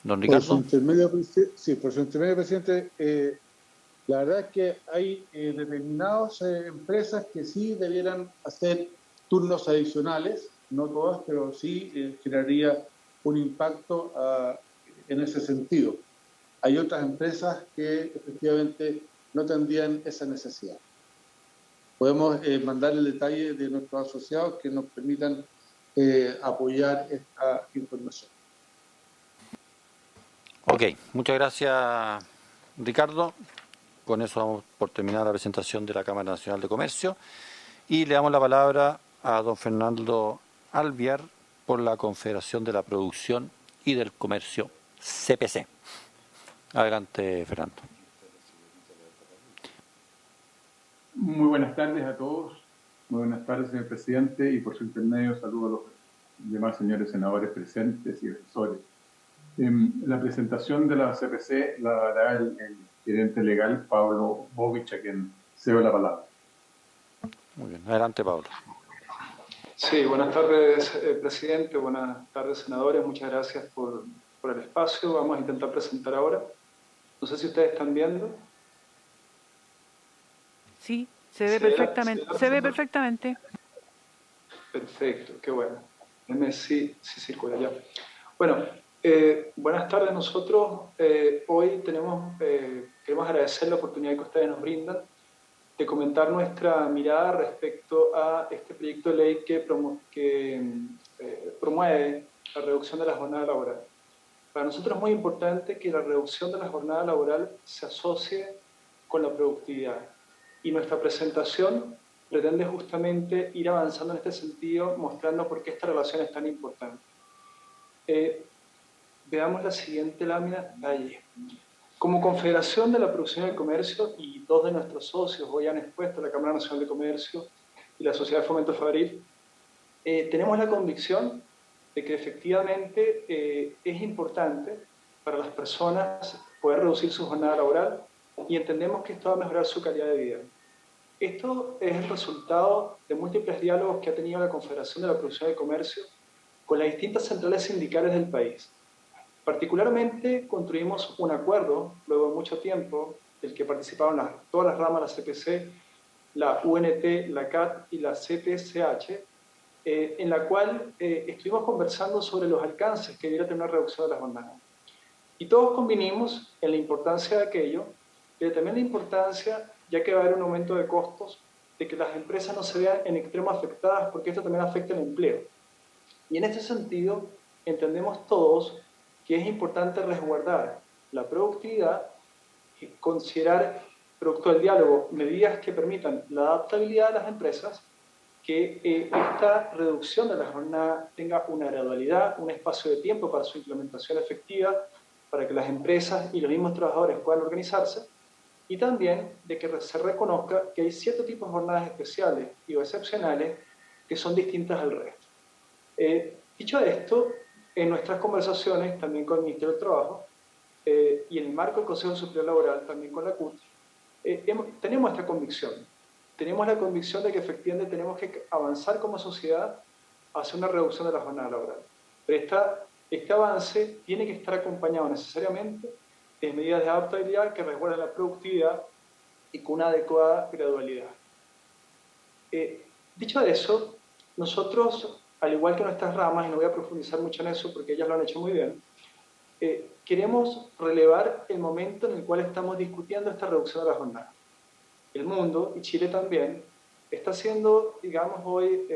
Don Por su Ricardo. intermedio, presidente, la verdad es que hay determinadas empresas que sí debieran hacer turnos adicionales, no todas, pero sí generaría un impacto en ese sentido. Hay otras empresas que efectivamente no tendrían esa necesidad. Podemos mandar el detalle de nuestros asociados que nos permitan apoyar esta información. Ok, muchas gracias, Ricardo. Con eso vamos por terminar la presentación de la Cámara Nacional de Comercio y le damos la palabra a don Fernando Alviar por la Confederación de la Producción y del Comercio, CPC. Adelante, Fernando. Muy buenas tardes a todos. Muy buenas tardes, señor presidente, y por su intermedio saludo a los demás señores senadores presentes y asesores. La presentación de la CPC la dará el gerente legal Pablo Bovich, a quien cedo la palabra. Muy bien, adelante, Pablo. Sí, buenas tardes, presidente, buenas tardes, senadores. Muchas gracias por el espacio. Vamos a intentar presentar ahora. No sé si ustedes están viendo. Sí, se ve perfectamente. Se ve perfectamente. Perfecto, qué bueno. Déjeme si circula ya. Bueno, buenas tardes. Nosotros hoy queremos agradecer la oportunidad que ustedes nos brindan de comentar nuestra mirada respecto a este proyecto de ley que promueve la reducción de la jornada laboral. Para nosotros es muy importante que la reducción de la jornada laboral se asocie con la productividad. Y nuestra presentación pretende justamente ir avanzando en este sentido, mostrando por qué esta relación es tan importante. Veamos la siguiente lámina allí. Como Confederación de la Producción y el Comercio, y dos de nuestros socios hoy han expuesto, la Cámara Nacional de Comercio y la Sociedad de Fomento Fabril, tenemos la convicción de que efectivamente es importante para las personas poder reducir su jornada laboral y entendemos que esto va a mejorar su calidad de vida. Esto es el resultado de múltiples diálogos que ha tenido la Confederación de la Producción y el Comercio con las distintas centrales sindicales del país. Particularmente construimos un acuerdo, luego de mucho tiempo, del que participaron todas las ramas de la CPC, la UNT, la CAT y la CTCH, en la cual estuvimos conversando sobre los alcances que debiera tener una reducción de la jornada. Y todos convinimos en la importancia de aquello, pero también la importancia, ya que va a haber un aumento de costos, de que las empresas no se vean en extremo afectadas, porque esto también afecta el empleo. Y en este sentido, entendemos todos que es importante resguardar la productividad y considerar, producto del diálogo, medidas que permitan la adaptabilidad de las empresas, que esta reducción de la jornada tenga una gradualidad, un espacio de tiempo para su implementación efectiva, para que las empresas y los mismos trabajadores puedan organizarse, y también de que se reconozca que hay ciertos tipos de jornadas especiales y o excepcionales que son distintas al resto. Dicho esto, en nuestras conversaciones, también con el Ministerio del Trabajo, y en el marco del Consejo Superior Laboral, también con la CUT, tenemos esta convicción. Tenemos la convicción de que efectivamente tenemos que avanzar como sociedad hacia una reducción de la jornada laboral. Pero este avance tiene que estar acompañado necesariamente de medidas de adaptabilidad que resguarden la productividad y con una adecuada gradualidad. Dicho eso, nosotros, al igual que nuestras ramas, y no voy a profundizar mucho en eso porque ellas lo han hecho muy bien, queremos relevar el momento en el cual estamos discutiendo esta reducción de la jornada. El mundo, y Chile también, está haciendo, digamos, hoy,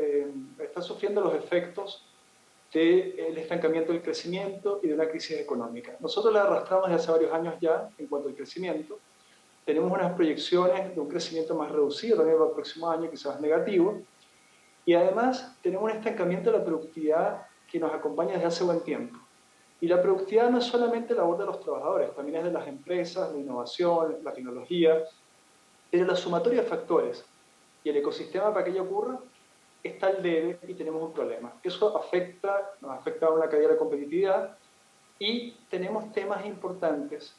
está sufriendo los efectos del estancamiento del crecimiento y de una crisis económica. Nosotros la arrastramos desde hace varios años ya en cuanto al crecimiento. Tenemos unas proyecciones de un crecimiento más reducido también para el próximo año, quizás negativo. Y además tenemos un estancamiento de la productividad que nos acompaña desde hace buen tiempo. Y la productividad no es solamente labor de los trabajadores, también es de las empresas, la innovación, la tecnología. Pero la sumatoria de factores y el ecosistema para que ello ocurra está al debe y tenemos un problema. Eso nos afecta a una caída de la competitividad y tenemos temas importantes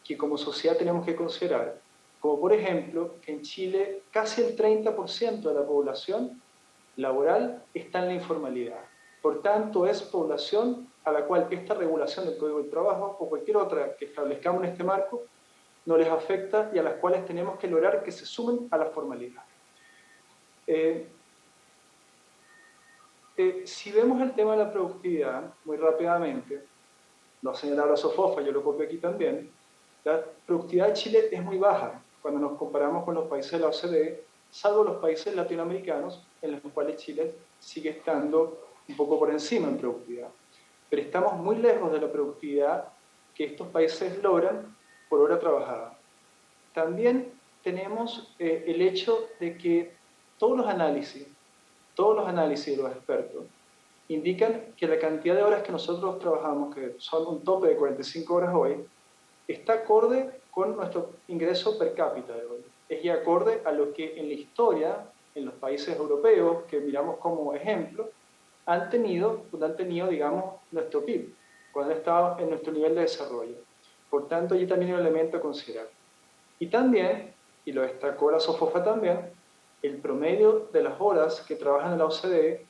que como sociedad tenemos que considerar, Como por ejemplo, que en Chile casi el 30% de la población laboral está en la informalidad. Por tanto, es población a la cual esta regulación del Código del Trabajo o cualquier otra que establezcamos en este marco no les afecta y a las cuales tenemos que lograr que se sumen a la formalidad. Si vemos el tema de la productividad, muy rápidamente, lo ha señalado la SOFOFA, yo lo copio aquí también, la productividad de Chile es muy baja cuando nos comparamos con los países de la OCDE, salvo los países latinoamericanos, en los cuales Chile sigue estando un poco por encima en productividad. Pero estamos muy lejos de la productividad que estos países logran por hora trabajada. También tenemos el hecho de que todos los análisis de los expertos indican que la cantidad de horas que nosotros trabajamos, que son un tope de 45 horas hoy, está acorde con nuestro ingreso per cápita de hoy. Es ya acorde a lo que en la historia, en los países europeos, que miramos como ejemplo, han tenido, digamos, nuestro PIB, cuando han estado en nuestro nivel de desarrollo. Por tanto, allí también hay un elemento a considerar. Y también, y lo destacó la SOFOFA también, el promedio de las horas que trabajan en la OCDE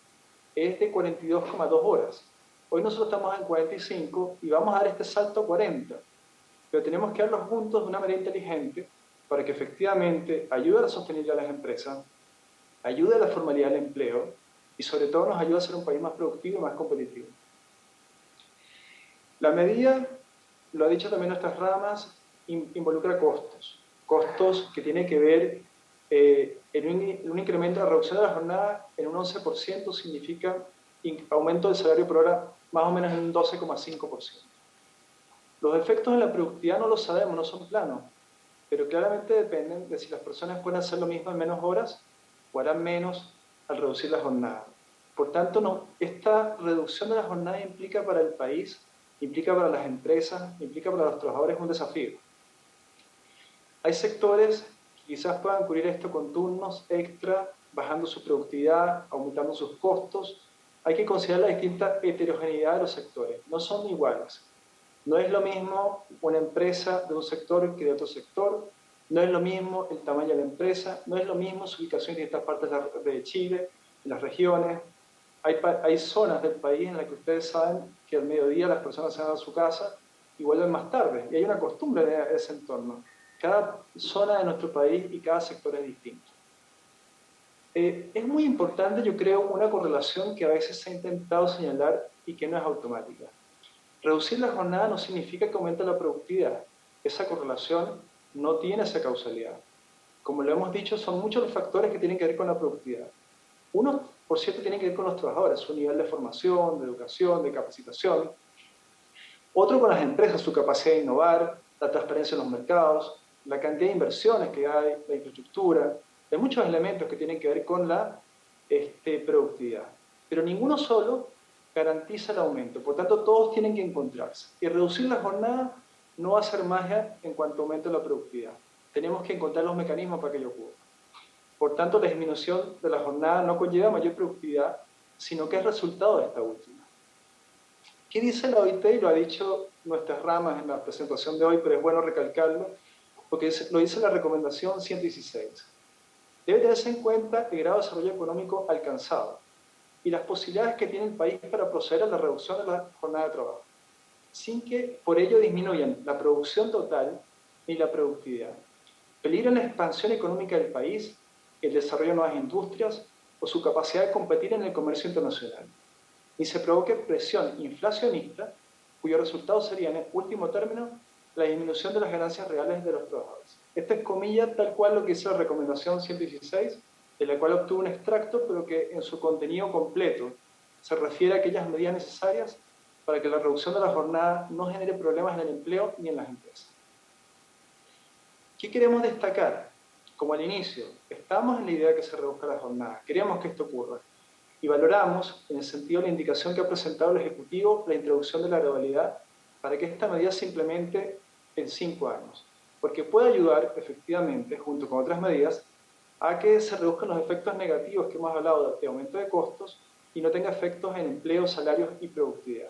es de 42,2 horas. Hoy nosotros estamos en 45 y vamos a dar este salto a 40. Pero tenemos que darlos juntos de una manera inteligente para que efectivamente ayude a la sostenibilidad de las empresas, ayude a la formalidad del empleo y sobre todo nos ayude a ser un país más productivo y más competitivo. La medida, lo ha dicho también nuestras ramas, involucra costos. Costos que tienen que ver en un incremento de la reducción de la jornada en un 11% significa aumento del salario por hora más o menos en un 12,5%. Los efectos en la productividad no los sabemos, no son planos, pero claramente dependen de si las personas pueden hacer lo mismo en menos horas o harán menos al reducir la jornada. Por tanto, esta reducción de la jornada implica para el país, implica para las empresas, implica para los trabajadores un desafío. Hay sectores que quizás puedan cubrir esto con turnos extra, bajando su productividad, aumentando sus costos. Hay que considerar la distinta heterogeneidad de los sectores, no son iguales. No es lo mismo una empresa de un sector que de otro sector, no es lo mismo el tamaño de la empresa, no es lo mismo su ubicación en distintas partes de Chile, en las regiones. Hay zonas del país en las que ustedes saben que al mediodía las personas se van a su casa y vuelven más tarde, y hay una costumbre de ese entorno. Cada zona de nuestro país y cada sector es distinto. Es muy importante, yo creo, una correlación que a veces se ha intentado señalar y que no es automática. Reducir la jornada no significa que aumente la productividad. Esa correlación no tiene esa causalidad. Como lo hemos dicho, son muchos los factores que tienen que ver con la productividad. Uno, por cierto, tiene que ver con los trabajadores, su nivel de formación, de educación, de capacitación. Otro con las empresas, su capacidad de innovar, la transparencia en los mercados, la cantidad de inversiones que hay, la infraestructura. Hay muchos elementos que tienen que ver con la productividad. Pero ninguno solo garantiza el aumento. Por tanto, todos tienen que encontrarse. Y reducir la jornada no va a ser magia en cuanto aumente la productividad. Tenemos que encontrar los mecanismos para que ello ocurra. Por tanto, la disminución de la jornada no conlleva mayor productividad, sino que es resultado de esta última. ¿Qué dice la OIT? Y lo ha dicho nuestras ramas en la presentación de hoy, pero es bueno recalcarlo, porque lo dice la recomendación 116. Debe tenerse en cuenta el grado de desarrollo económico alcanzado y las posibilidades que tiene el país para proceder a la reducción de la jornada de trabajo, sin que por ello disminuyan la producción total ni la productividad. Peligra la expansión económica del país, el desarrollo de nuevas industrias o su capacidad de competir en el comercio internacional. Ni se provoque presión inflacionista, cuyo resultado sería, en último término, la disminución de las ganancias reales de los trabajadores. Esta es comilla tal cual lo que hizo la recomendación 116, de la cual obtuvo un extracto, pero que en su contenido completo se refiere a aquellas medidas necesarias para que la reducción de la jornada no genere problemas en el empleo ni en las empresas. ¿Qué queremos destacar? Como al inicio, estamos en la idea de que se reduzca la jornada, queremos que esto ocurra, y valoramos, en el sentido de la indicación que ha presentado el Ejecutivo, la introducción de la gradualidad para que esta medida se implemente en 5 años, porque puede ayudar, efectivamente, junto con otras medidas, a que se reduzcan los efectos negativos que hemos hablado de aumento de costos y no tenga efectos en empleo, salarios y productividad.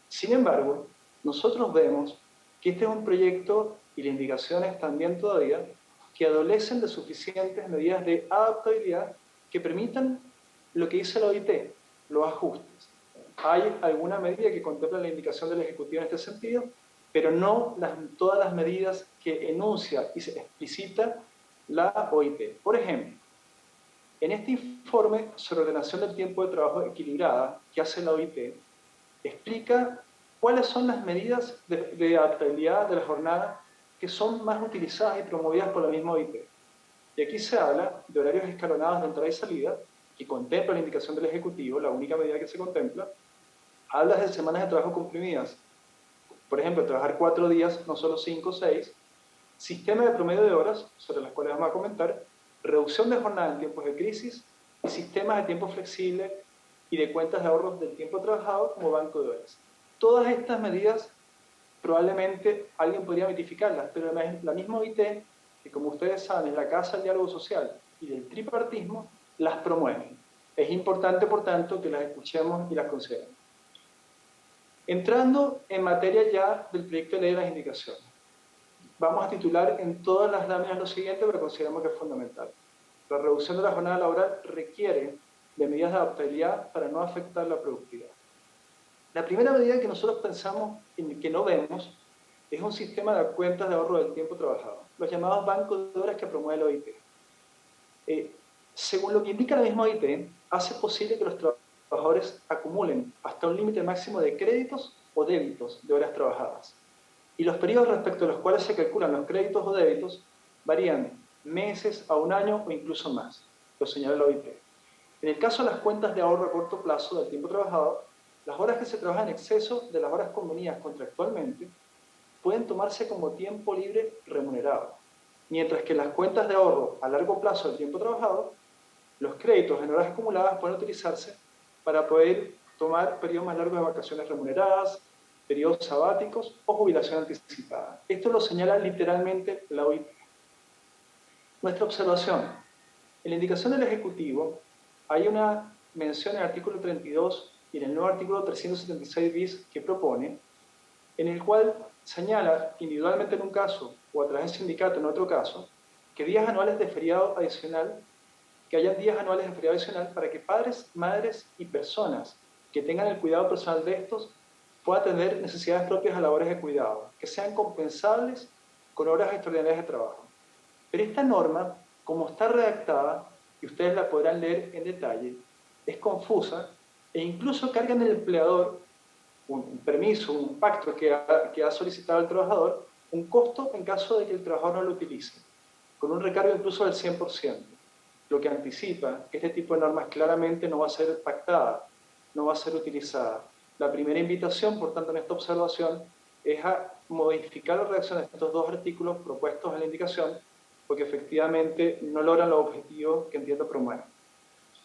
Sin embargo, nosotros vemos que este es un proyecto, y la indicación es también todavía, que adolecen de suficientes medidas de adaptabilidad que permitan lo que dice la OIT, los ajustes. Hay alguna medida que contempla la indicación del Ejecutivo en este sentido, pero no todas las medidas que enuncia y se explicita la OIT. Por ejemplo, en este informe sobre ordenación del tiempo de trabajo equilibrada que hace la OIT, explica cuáles son las medidas de adaptabilidad de la jornada que son más utilizadas y promovidas por la misma OIT. Y aquí se habla de horarios escalonados de entrada y salida, que contempla la indicación del Ejecutivo, la única medida que se contempla. Habla de semanas de trabajo comprimidas, por ejemplo, trabajar 4 días, no solo 5 o 6, sistema de promedio de horas, sobre las cuales vamos a comentar, reducción de jornada en tiempos de crisis y sistemas de tiempo flexible y de cuentas de ahorros del tiempo trabajado como banco de horas. Todas estas medidas probablemente alguien podría mitificarlas, pero la misma OIT, que como ustedes saben es la Casa del Diálogo Social y del tripartismo, las promueve. Es importante, por tanto, que las escuchemos y las consideremos. Entrando en materia ya del proyecto de ley de las indicaciones, vamos a titular en todas las láminas lo siguiente, pero consideramos que es fundamental. La reducción de la jornada laboral requiere de medidas de adaptabilidad para no afectar la productividad. La primera medida que nosotros pensamos en que no vemos es un sistema de cuentas de ahorro del tiempo trabajado, los llamados bancos de horas que promueve la OIT. Según lo que indica la misma OIT, hace posible que los trabajadores acumulen hasta un límite máximo de créditos o débitos de horas trabajadas. Y los periodos respecto a los cuales se calculan los créditos o débitos varían meses a un año o incluso más, lo señala la OIT. En el caso de las cuentas de ahorro a corto plazo del tiempo trabajado, las horas que se trabajan en exceso de las horas convenidas contractualmente pueden tomarse como tiempo libre remunerado, mientras que las cuentas de ahorro a largo plazo del tiempo trabajado, los créditos en horas acumuladas pueden utilizarse para poder tomar periodos más largos de vacaciones remuneradas, periodos sabáticos o jubilación anticipada. Esto lo señala literalmente la OIT. Nuestra observación. En la indicación del Ejecutivo hay una mención en el artículo 32 y en el nuevo artículo 376 bis que propone, en el cual señala individualmente en un caso o a través del sindicato en otro caso, que días anuales de feriado adicional, que hayan días anuales de feriado adicional para que padres, madres y personas que tengan el cuidado personal de estos puedan tener necesidades propias a labores de cuidado, que sean compensables con horas extraordinarias de trabajo. Pero esta norma, como está redactada, y ustedes la podrán leer en detalle, es confusa e incluso carga en el empleador un permiso, un pacto que ha solicitado el trabajador, un costo en caso de que el trabajador no lo utilice, con un recargo incluso del 100%, lo que anticipa que este tipo de normas claramente no va a ser pactada, no va a ser utilizada. La primera invitación, por tanto, en esta observación es a modificar la redacción de estos dos artículos propuestos en la indicación, porque efectivamente no logran los objetivos que entiendo promueven.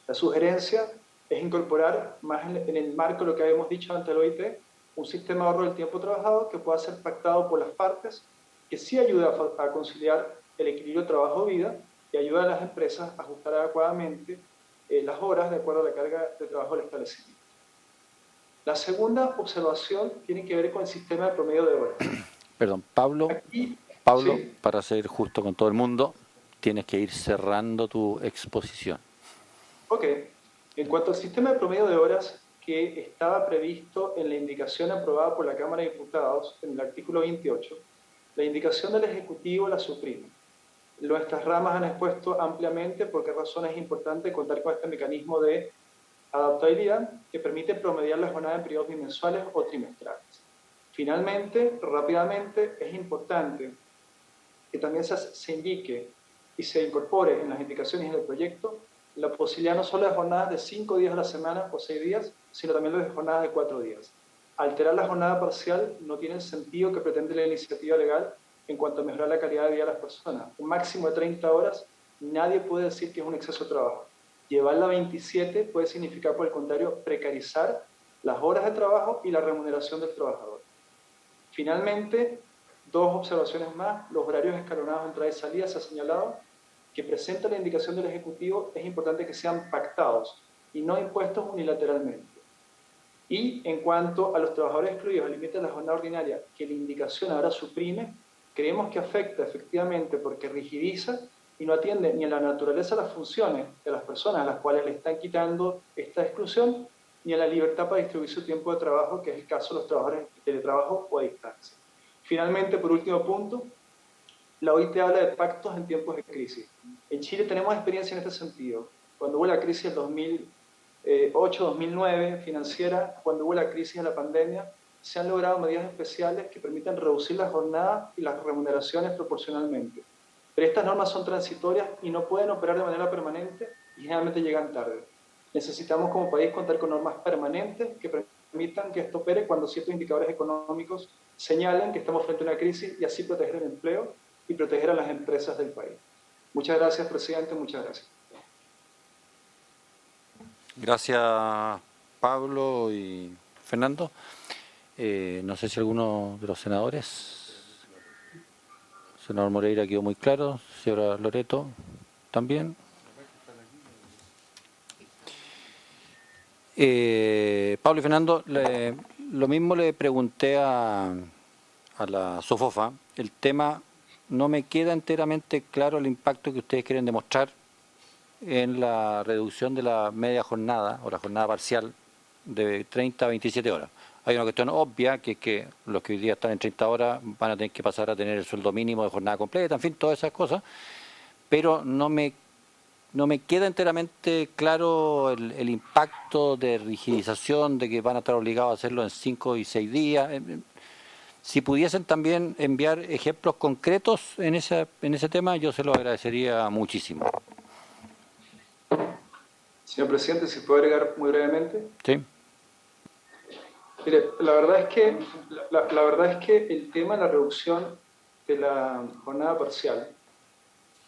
La sugerencia es incorporar, más en el marco de lo que habíamos dicho ante el OIT, un sistema de ahorro del tiempo trabajado que pueda ser pactado por las partes, que sí ayuda a conciliar el equilibrio trabajo-vida y ayuda a las empresas a ajustar adecuadamente las horas de acuerdo a la carga de trabajo del establecimiento. La segunda observación tiene que ver con el sistema de promedio de horas. Perdón, Pablo, Aquí, ¿sí? Para ser justo con todo el mundo, tienes que ir cerrando tu exposición. Ok. En cuanto al sistema de promedio de horas que estaba previsto en la indicación aprobada por la Cámara de Diputados, en el artículo 28, la indicación del Ejecutivo la suprime. Nuestras ramas han expuesto ampliamente por qué razón es importante contar con este mecanismo de adaptabilidad que permite promediar la jornada en periodos bimensuales o trimestrales. Finalmente, rápidamente, es importante que también se indique y se incorpore en las indicaciones del proyecto la posibilidad no solo de jornadas de 5 días a la semana o 6 días, sino también de jornadas de 4 días. Alterar la jornada parcial no tiene el sentido que pretende la iniciativa legal en cuanto a mejorar la calidad de vida de las personas. Un máximo de 30 horas, nadie puede decir que es un exceso de trabajo. Llevarla a 27 puede significar, por el contrario, precarizar las horas de trabajo y la remuneración del trabajador. Finalmente, dos observaciones más. Los horarios escalonados de entrada y salida se ha señalado que presenta la indicación del Ejecutivo, es importante que sean pactados y no impuestos unilateralmente. Y en cuanto a los trabajadores excluidos al límite de la jornada ordinaria, que la indicación ahora suprime, creemos que afecta efectivamente porque rigidiza y no atiende ni a la naturaleza de las funciones de las personas a las cuales le están quitando esta exclusión, ni a la libertad para distribuir su tiempo de trabajo, que es el caso de los trabajadores de teletrabajo o a distancia. Finalmente, por último punto, la OIT habla de pactos en tiempos de crisis. En Chile tenemos experiencia en este sentido. Cuando hubo la crisis del 2008-2009 financiera, cuando hubo la crisis de la pandemia, se han logrado medidas especiales que permiten reducir la jornada y las remuneraciones proporcionalmente. Pero estas normas son transitorias y no pueden operar de manera permanente y generalmente llegan tarde. Necesitamos como país contar con normas permanentes que permitan que esto opere cuando ciertos indicadores económicos señalen que estamos frente a una crisis y así proteger el empleo y proteger a las empresas del país. Muchas gracias, presidente. Muchas gracias. Gracias, Pablo y Fernando. No sé si alguno de los senadores. Senador Moreira quedó muy claro. Señora Loreto, también. Pablo y Fernando, lo mismo le pregunté a la SOFOFA. El tema no me queda enteramente claro el impacto que ustedes quieren demostrar en la reducción de la media jornada o la jornada parcial de 30 a 27 horas. Hay una cuestión obvia, que es que los que hoy día están en 30 horas van a tener que pasar a tener el sueldo mínimo de jornada completa, en fin, todas esas cosas, pero no me queda enteramente claro el impacto de rigidización, de que van a estar obligados a hacerlo en 5 y 6 días. Si pudiesen también enviar ejemplos concretos en ese tema, yo se lo agradecería muchísimo. Señor presidente, si puedo agregar muy brevemente. Sí. Mire, la verdad es que el tema de la reducción de la jornada parcial,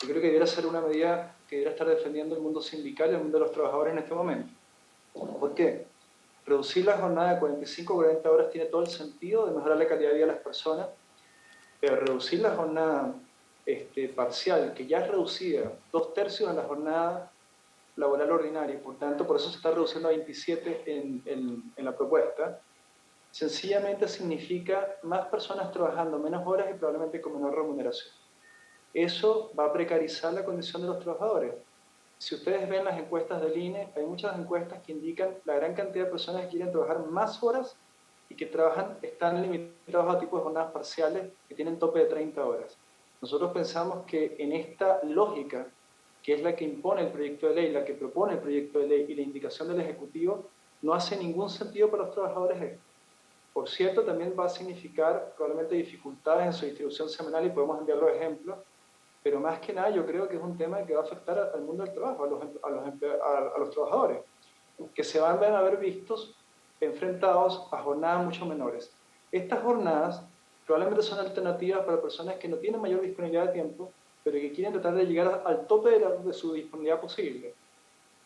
yo creo que debería ser una medida que debería estar defendiendo el mundo sindical y el mundo de los trabajadores en este momento. ¿Por qué? Reducir la jornada de 45 o 40 horas tiene todo el sentido de mejorar la calidad de vida de las personas, pero reducir la jornada parcial, que ya es reducida, 2/3 de la jornada laboral ordinaria, y por tanto por eso se está reduciendo a 27 en la propuesta, sencillamente significa más personas trabajando menos horas y probablemente con menor remuneración. Eso va a precarizar la condición de los trabajadores. Si ustedes ven las encuestas del INE, hay muchas encuestas que indican la gran cantidad de personas que quieren trabajar más horas y que están limitados a tipos de jornadas parciales que tienen tope de 30 horas. Nosotros pensamos que en esta lógica, que es la que impone el proyecto de ley, la que propone el proyecto de ley y la indicación del Ejecutivo, no hace ningún sentido para los trabajadores esto. Por cierto, también va a significar probablemente dificultades en su distribución semanal y podemos enviar los ejemplos, pero más que nada yo creo que es un tema que va a afectar al mundo del trabajo, a los trabajadores, que se van a ver vistos enfrentados a jornadas mucho menores. Estas jornadas probablemente son alternativas para personas que no tienen mayor disponibilidad de tiempo, pero que quieren tratar de llegar al tope de su disponibilidad posible.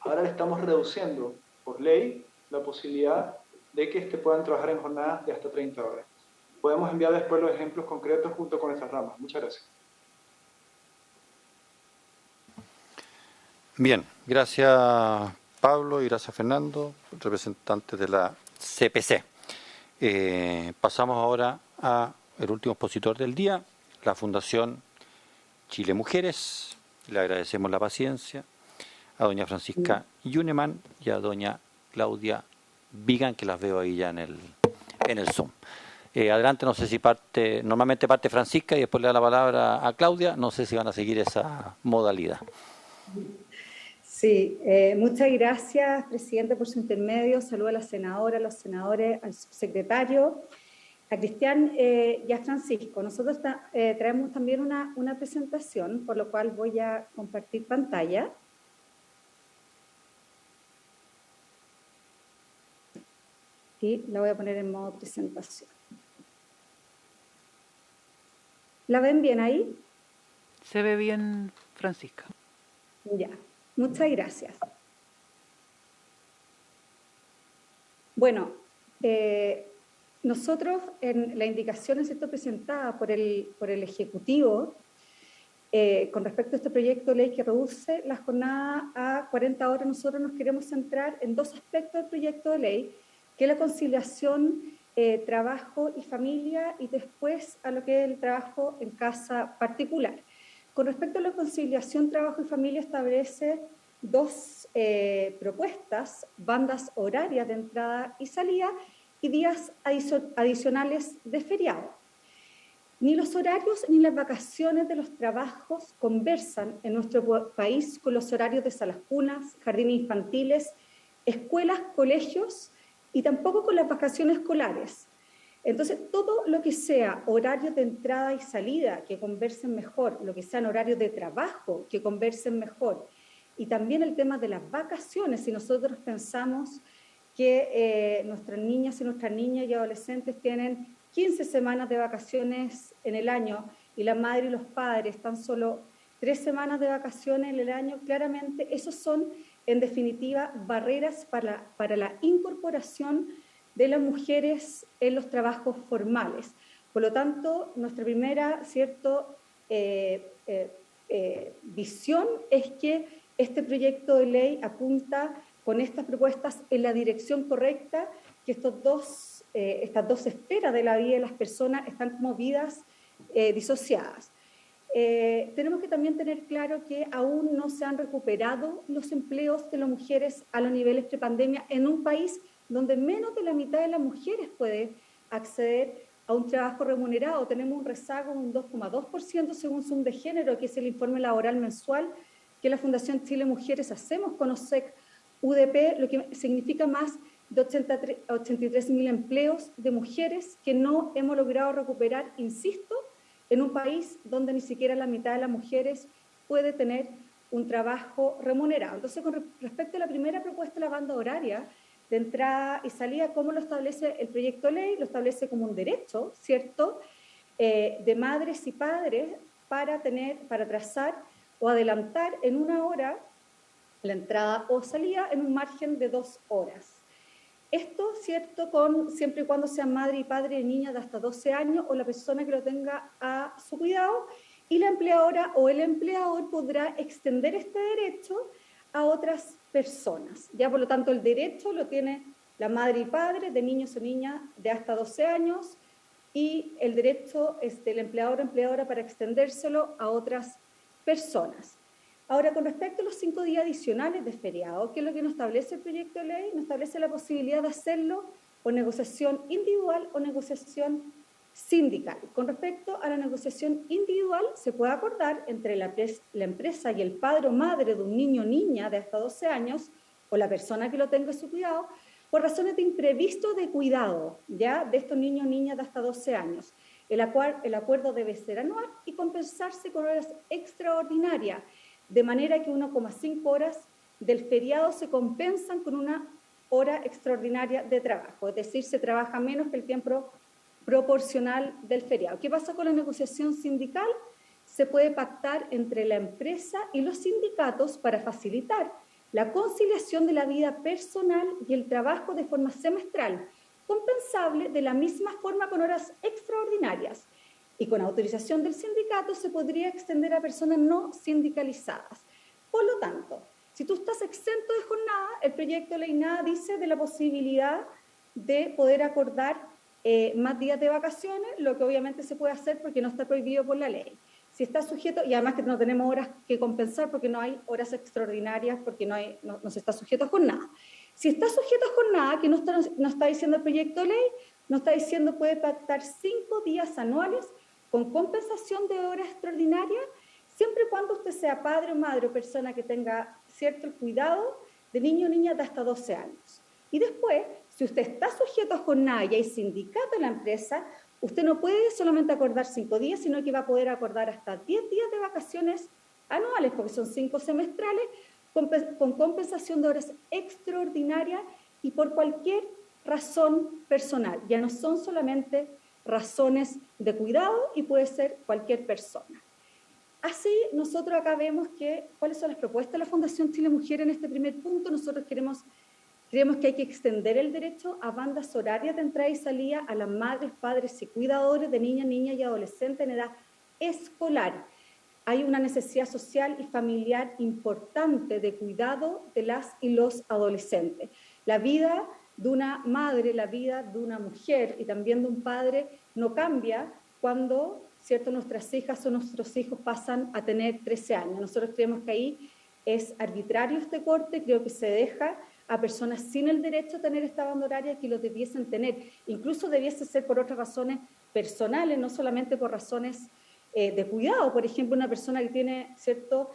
Ahora le estamos reduciendo por ley la posibilidad de que puedan trabajar en jornadas de hasta 30 horas. Podemos enviar después los ejemplos concretos junto con estas ramas. Muchas gracias. Bien, gracias Pablo y gracias Fernando, representantes de la CPC. Pasamos ahora al último expositor del día, la Fundación Chile Mujeres. Le agradecemos la paciencia a doña Francisca Yuneman y a doña Claudia Vigan, que las veo ahí ya en el Zoom. Adelante, no sé si normalmente parte Francisca y después le da la palabra a Claudia, no sé si van a seguir esa modalidad. Sí, muchas gracias, presidente, por su intermedio. Saludo a la senadora, a los senadores, al subsecretario, a Cristian y a Francisco. Nosotros traemos también una presentación, por lo cual voy a compartir pantalla. Y la voy a poner en modo presentación. ¿La ven bien ahí? Se ve bien, Francisca. Ya, muchas gracias. Bueno, nosotros en la indicación presentada por el Ejecutivo con respecto a este proyecto de ley que reduce la jornada a 40 horas, nosotros nos queremos centrar en dos aspectos del proyecto de ley, que es la conciliación trabajo y familia y después a lo que es el trabajo en casa particular. Con respecto a la conciliación trabajo y familia establece dos propuestas, bandas horarias de entrada y salida y días adicionales de feriado. Ni los horarios ni las vacaciones de los trabajos conversan en nuestro país con los horarios de salas cunas, jardines infantiles, escuelas, colegios y tampoco con las vacaciones escolares. Entonces, todo lo que sea horarios de entrada y salida que conversen mejor, lo que sean horarios de trabajo que conversen mejor, y también el tema de las vacaciones, si nosotros pensamos que nuestras niñas y adolescentes tienen 15 semanas de vacaciones en el año y la madre y los padres están solo 3 semanas de vacaciones en el año, claramente esos son, en definitiva, barreras para la incorporación de las mujeres en los trabajos formales. Por lo tanto, nuestra primera visión es que este proyecto de ley apunta con estas propuestas en la dirección correcta, que estas dos esferas de la vida de las personas están como vidas disociadas. Tenemos que también tener claro que aún no se han recuperado los empleos de las mujeres a los niveles prepandemia en un país donde menos de la mitad de las mujeres puede acceder a un trabajo remunerado. Tenemos un rezago de un 2,2% según Zoom de Género, que es el informe laboral mensual que la Fundación Chile Mujeres hacemos con OSEC UDP, lo que significa más de 83.000 empleos de mujeres que no hemos logrado recuperar, insisto, en un país donde ni siquiera la mitad de las mujeres puede tener un trabajo remunerado. Entonces, con respecto a la primera propuesta de la banda horaria, de entrada y salida, ¿cómo lo establece el proyecto de ley? Lo establece como un derecho, ¿cierto?, de madres y padres para trazar o adelantar en 1 hora la entrada o salida en un margen de 2 horas. Esto, ¿cierto?, siempre y cuando sean madre y padre de niñas de hasta 12 años o la persona que lo tenga a su cuidado, y la empleadora o el empleador podrá extender este derecho a otras personas. Ya, por lo tanto, el derecho lo tiene la madre y padre de niños o niñas de hasta 12 años y el derecho es del empleador o empleadora para extendérselo a otras personas. Ahora, con respecto a los 5 días adicionales de feriado, ¿qué es lo que nos establece el proyecto de ley? Nos establece la posibilidad de hacerlo por negociación individual o negociación sindical. Con respecto a la negociación individual, se puede acordar entre la empresa y el padre o madre de un niño o niña de hasta 12 años o la persona que lo tenga a su cuidado por razones de imprevisto de cuidado, ¿ya?, de estos niños o niñas de hasta 12 años. El acuerdo debe ser anual y compensarse con horas extraordinarias, de manera que 1,5 horas del feriado se compensan con 1 hora extraordinaria de trabajo, es decir, se trabaja menos que el tiempo proporcional del feriado. ¿Qué pasa con la negociación sindical? Se puede pactar entre la empresa y los sindicatos para facilitar la conciliación de la vida personal y el trabajo de forma semestral, compensable de la misma forma con horas extraordinarias. Y con autorización del sindicato se podría extender a personas no sindicalizadas. Por lo tanto, si tú estás exento de jornada, el proyecto de ley nada dice de la posibilidad de poder acordar más días de vacaciones, lo que obviamente se puede hacer porque no está prohibido por la ley. Si está sujeto, y además que no tenemos horas que compensar porque no hay horas extraordinarias, porque no se está sujeto a jornada. Si está sujeto a jornada, que no está diciendo el proyecto de ley, no está diciendo puede pactar 5 días anuales con compensación de horas extraordinarias, siempre y cuando usted sea padre o madre o persona que tenga cierto el cuidado de niño o niña de hasta 12 años. Y después, si usted está sujeto a jornada y hay sindicato en la empresa, usted no puede solamente acordar 5 días, sino que va a poder acordar hasta 10 días de vacaciones anuales, porque son 5 semestrales, con compensación de horas extraordinarias y por cualquier razón personal. Ya no son solamente razones de cuidado y puede ser cualquier persona. Así, nosotros acá vemos cuáles son las propuestas de la Fundación Chile Mujeres en este primer punto. Nosotros creemos que hay que extender el derecho a bandas horarias de entrada y salida a las madres, padres y cuidadores de niñas y adolescentes en edad escolar. Hay una necesidad social y familiar importante de cuidado de las y los adolescentes. La vida de una madre, la vida de una mujer y también de un padre no cambia cuando, ¿cierto?, nuestras hijas o nuestros hijos pasan a tener 13 años. Nosotros creemos que ahí es arbitrario este corte, creo que se deja a personas sin el derecho a tener esta banda horaria que lo debiesen tener. Incluso debiese ser por otras razones personales, no solamente por razones de cuidado. Por ejemplo, una persona que tiene, ¿cierto?,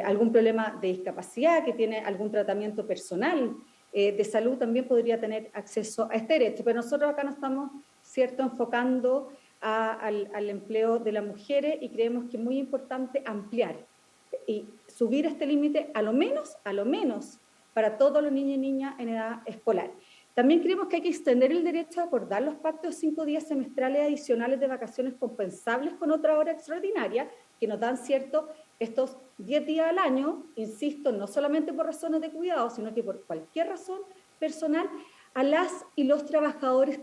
algún problema de discapacidad, que tiene algún tratamiento personal de salud, también podría tener acceso a este derecho. Pero nosotros acá nos estamos, ¿cierto?, enfocando al empleo de las mujeres y creemos que es muy importante ampliar y subir este límite a lo menos para todos los niños y niñas en edad escolar. También creemos que hay que extender el derecho a acordar los pactos de 5 días semestrales adicionales de vacaciones compensables con otra hora extraordinaria que nos dan, ¿cierto?, estos 10 días al año, insisto, no solamente por razones de cuidado, sino que por cualquier razón personal, a las y los trabajadores,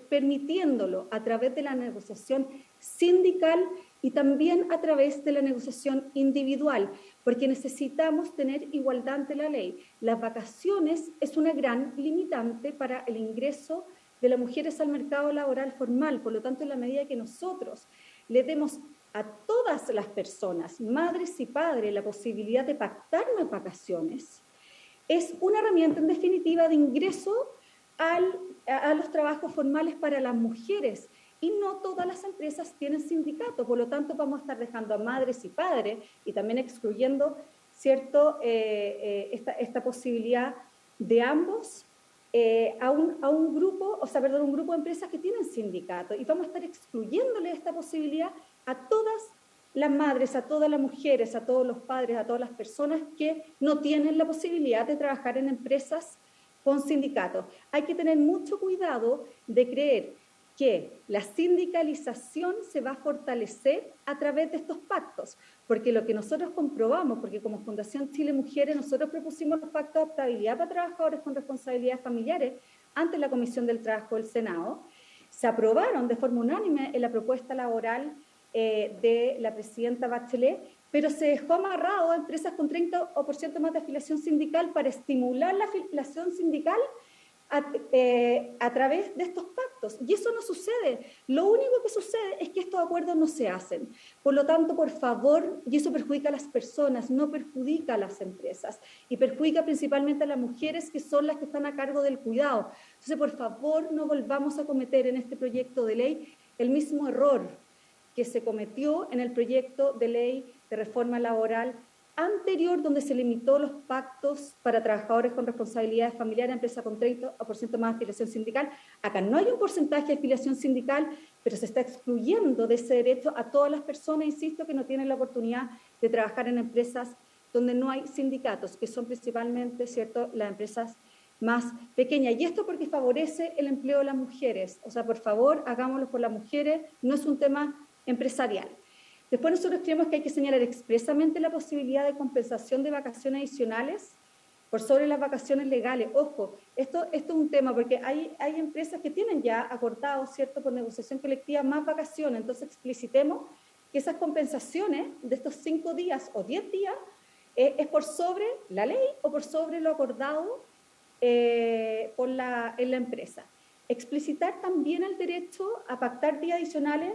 permitiéndolo a través de la negociación sindical y también a través de la negociación individual, porque necesitamos tener igualdad ante la ley. Las vacaciones es una gran limitante para el ingreso de las mujeres al mercado laboral formal, por lo tanto, en la medida que nosotros le demos a todas las personas, madres y padres, la posibilidad de pactar unas vacaciones, es una herramienta en definitiva de ingreso a los trabajos formales para las mujeres, y no todas las empresas tienen sindicato, por lo tanto vamos a estar dejando a madres y padres y también excluyendo, ¿cierto?, esta posibilidad de ambos a un grupo, un grupo de empresas que tienen sindicato, y vamos a estar excluyéndole esta posibilidad a todas las madres, a todas las mujeres, a todos los padres, a todas las personas que no tienen la posibilidad de trabajar en empresas con sindicatos. Hay que tener mucho cuidado de creer que la sindicalización se va a fortalecer a través de estos pactos, porque lo que nosotros comprobamos, porque como Fundación Chile Mujeres nosotros propusimos los pactos de adaptabilidad para trabajadores con responsabilidades familiares ante la Comisión del Trabajo del Senado, se aprobaron de forma unánime en la propuesta laboral de la presidenta Bachelet, pero se dejó amarrado a empresas con 30% más de afiliación sindical para estimular la afiliación sindical a través de estos pactos. Y eso no sucede. Lo único que sucede es que estos acuerdos no se hacen. Por lo tanto, por favor, y eso perjudica a las personas, no perjudica a las empresas, y perjudica principalmente a las mujeres que son las que están a cargo del cuidado. Entonces, por favor, no volvamos a cometer en este proyecto de ley el mismo error que se cometió en el proyecto de ley de reforma laboral anterior, donde se limitó los pactos para trabajadores con responsabilidades familiares a empresas con 30% más de afiliación sindical. Acá no hay un porcentaje de afiliación sindical, pero se está excluyendo de ese derecho a todas las personas, insisto, que no tienen la oportunidad de trabajar en empresas donde no hay sindicatos, que son principalmente, ¿cierto?, las empresas más pequeñas. Y esto porque favorece el empleo de las mujeres. O sea, por favor, hagámoslo por las mujeres, no es un tema empresarial. Después nosotros creemos que hay que señalar expresamente la posibilidad de compensación de vacaciones adicionales por sobre las vacaciones legales. Ojo, esto es un tema porque hay empresas que tienen ya acordado, ¿cierto?, por negociación colectiva más vacaciones. Entonces explicitemos que esas compensaciones de estos 5 días o 10 días es por sobre la ley o por sobre lo acordado en la empresa. Explicitar también el derecho a pactar días adicionales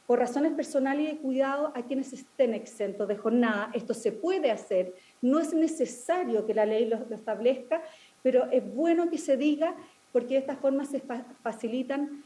por razones personales y de cuidado a quienes estén exentos de jornada. Esto se puede hacer, no es necesario que la ley lo establezca, pero es bueno que se diga porque de esta forma se facilitan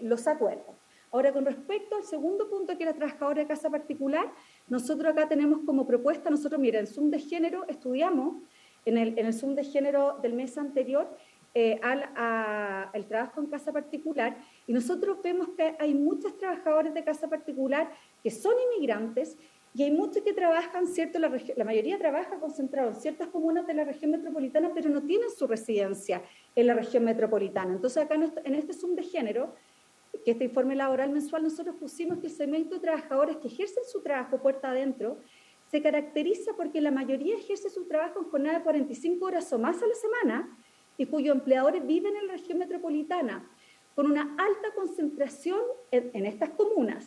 los acuerdos. Ahora, con respecto al segundo punto, que era trabajadora de casa particular, nosotros acá tenemos como propuesta, en Zoom de género estudiamos, en el Zoom de género del mes anterior, el trabajo en casa particular, y nosotros vemos que hay muchos trabajadores de casa particular que son inmigrantes y hay muchos que trabajan, ¿cierto? La mayoría trabaja concentrado en ciertas comunas de la región metropolitana, pero no tienen su residencia en la región metropolitana. Entonces acá en este Zoom de género, que este informe laboral mensual, nosotros pusimos que el segmento de trabajadores que ejercen su trabajo puerta adentro se caracteriza porque la mayoría ejerce su trabajo en jornada de 45 horas o más a la semana, y cuyos empleadores viven en la región metropolitana, con una alta concentración en estas comunas.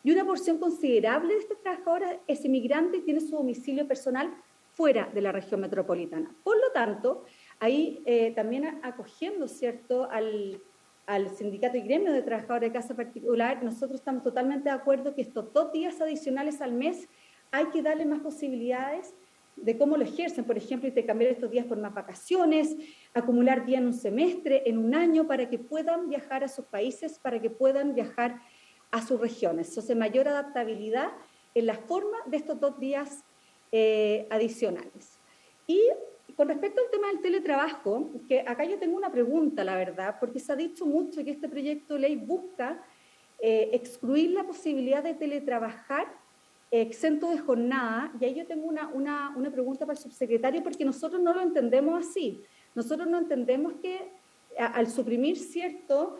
Y una porción considerable de estas trabajadoras es inmigrante y tiene su domicilio personal fuera de la región metropolitana. Por lo tanto, Ahí también acogiendo, ¿cierto?, al sindicato y gremio de trabajadores de casa particular, nosotros estamos totalmente de acuerdo que estos 2 días adicionales al mes hay que darle más posibilidades de cómo lo ejercen, por ejemplo, intercambiar estos días por más vacaciones, acumular días en un semestre, en un año, para que puedan viajar a sus países, para que puedan viajar a sus regiones. Entonces, mayor adaptabilidad en la forma de estos 2 días adicionales. Y con respecto al tema del teletrabajo, que acá yo tengo una pregunta, la verdad, porque se ha dicho mucho que este proyecto de ley busca excluir la posibilidad de teletrabajar exento de jornada, y ahí yo tengo una pregunta para el subsecretario, porque nosotros no lo entendemos así. Nosotros no entendemos que al suprimir, ¿cierto?,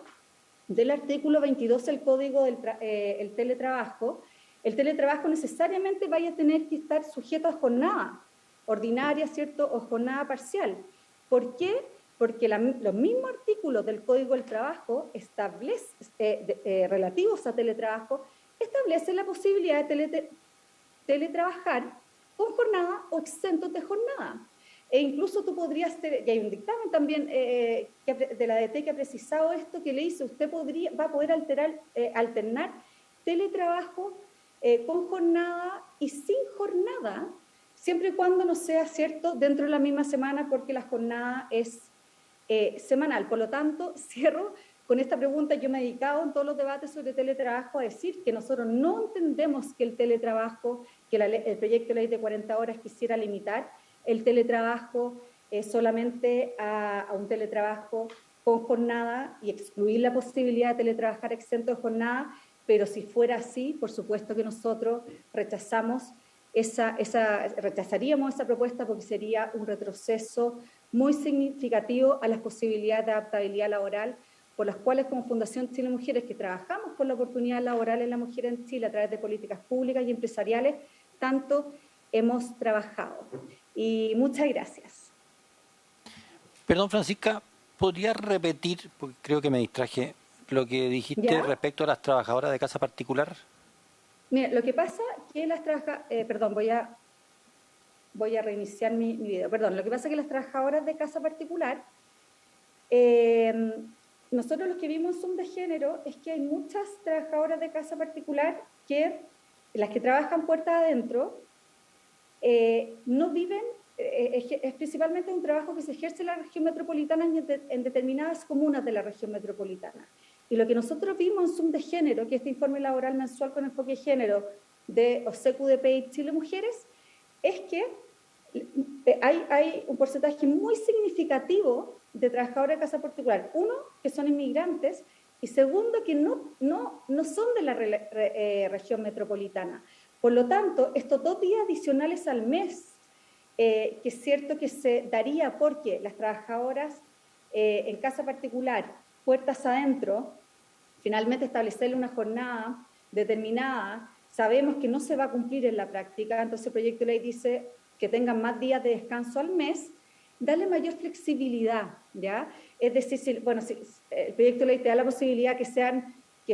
del artículo 22 del Código del el teletrabajo necesariamente vaya a tener que estar sujeto a jornada ordinaria, ¿cierto?, o jornada parcial. ¿Por qué? Porque los mismos artículos del Código del Trabajo relativos a teletrabajo establecen la posibilidad de teletrabajar con jornada o exentos de jornada. E incluso tú podrías, y hay un dictamen también de la DT que ha precisado esto, que le dice, usted va a poder alternar teletrabajo con jornada y sin jornada, siempre y cuando no sea cierto dentro de la misma semana, porque la jornada es semanal. Por lo tanto, cierro con esta pregunta. Yo me he dedicado en todos los debates sobre teletrabajo a decir que nosotros no entendemos que el teletrabajo, que el proyecto de ley de 40 horas quisiera limitar el teletrabajo solamente a un teletrabajo con jornada y excluir la posibilidad de teletrabajar exento de jornada, pero si fuera así, por supuesto que nosotros rechazaríamos esa propuesta, porque sería un retroceso muy significativo a las posibilidades de adaptabilidad laboral por las cuales como Fundación Chile Mujeres, que trabajamos por la oportunidad laboral en la mujer en Chile a través de políticas públicas y empresariales, tanto hemos trabajado. Y muchas gracias. Perdón, Francisca, ¿podría repetir, porque creo que me distraje, lo que dijiste ¿Ya? respecto a las trabajadoras de casa particular? Mira, lo que pasa que las perdón, voy a reiniciar mi video. Perdón, lo que pasa es que las trabajadoras de casa particular, nosotros los que vimos Zoom de género es que hay muchas trabajadoras de casa particular que, las que trabajan puertas adentro, no viven, es principalmente un trabajo que se ejerce en la región metropolitana y en determinadas comunas de la región metropolitana. Y lo que nosotros vimos en Zoom de género, que este informe laboral mensual con enfoque de género de OSEC-UDP y Chile Mujeres, es que hay un porcentaje muy significativo de trabajadores de casa particular. Uno, que son inmigrantes, y segundo, que no son de la región metropolitana. Por lo tanto, estos 2 días adicionales al mes, que es cierto que se daría porque las trabajadoras en casa particular, puertas adentro, finalmente establecerle una jornada determinada, sabemos que no se va a cumplir en la práctica, entonces el proyecto de ley dice que tengan más días de descanso al mes, darle mayor flexibilidad, ¿ya? Es decir, si el proyecto de ley te da la posibilidad que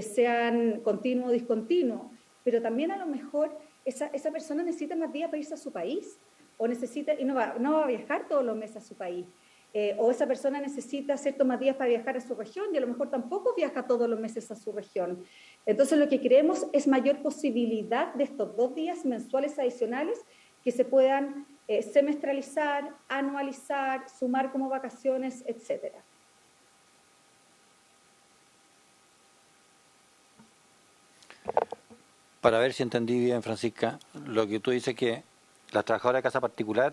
sean continuo o discontinuo, pero también a lo mejor esa persona necesita más días para irse a su país, o necesita, y no va a viajar todos los meses a su país, o esa persona necesita ciertos más días para viajar a su región, y a lo mejor tampoco viaja todos los meses a su región. Entonces lo que queremos es mayor posibilidad de estos 2 días mensuales adicionales que se puedan semestralizar, anualizar, sumar como vacaciones, etcétera. Para ver si entendí bien, Francisca, lo que tú dices que las trabajadoras de casa particular,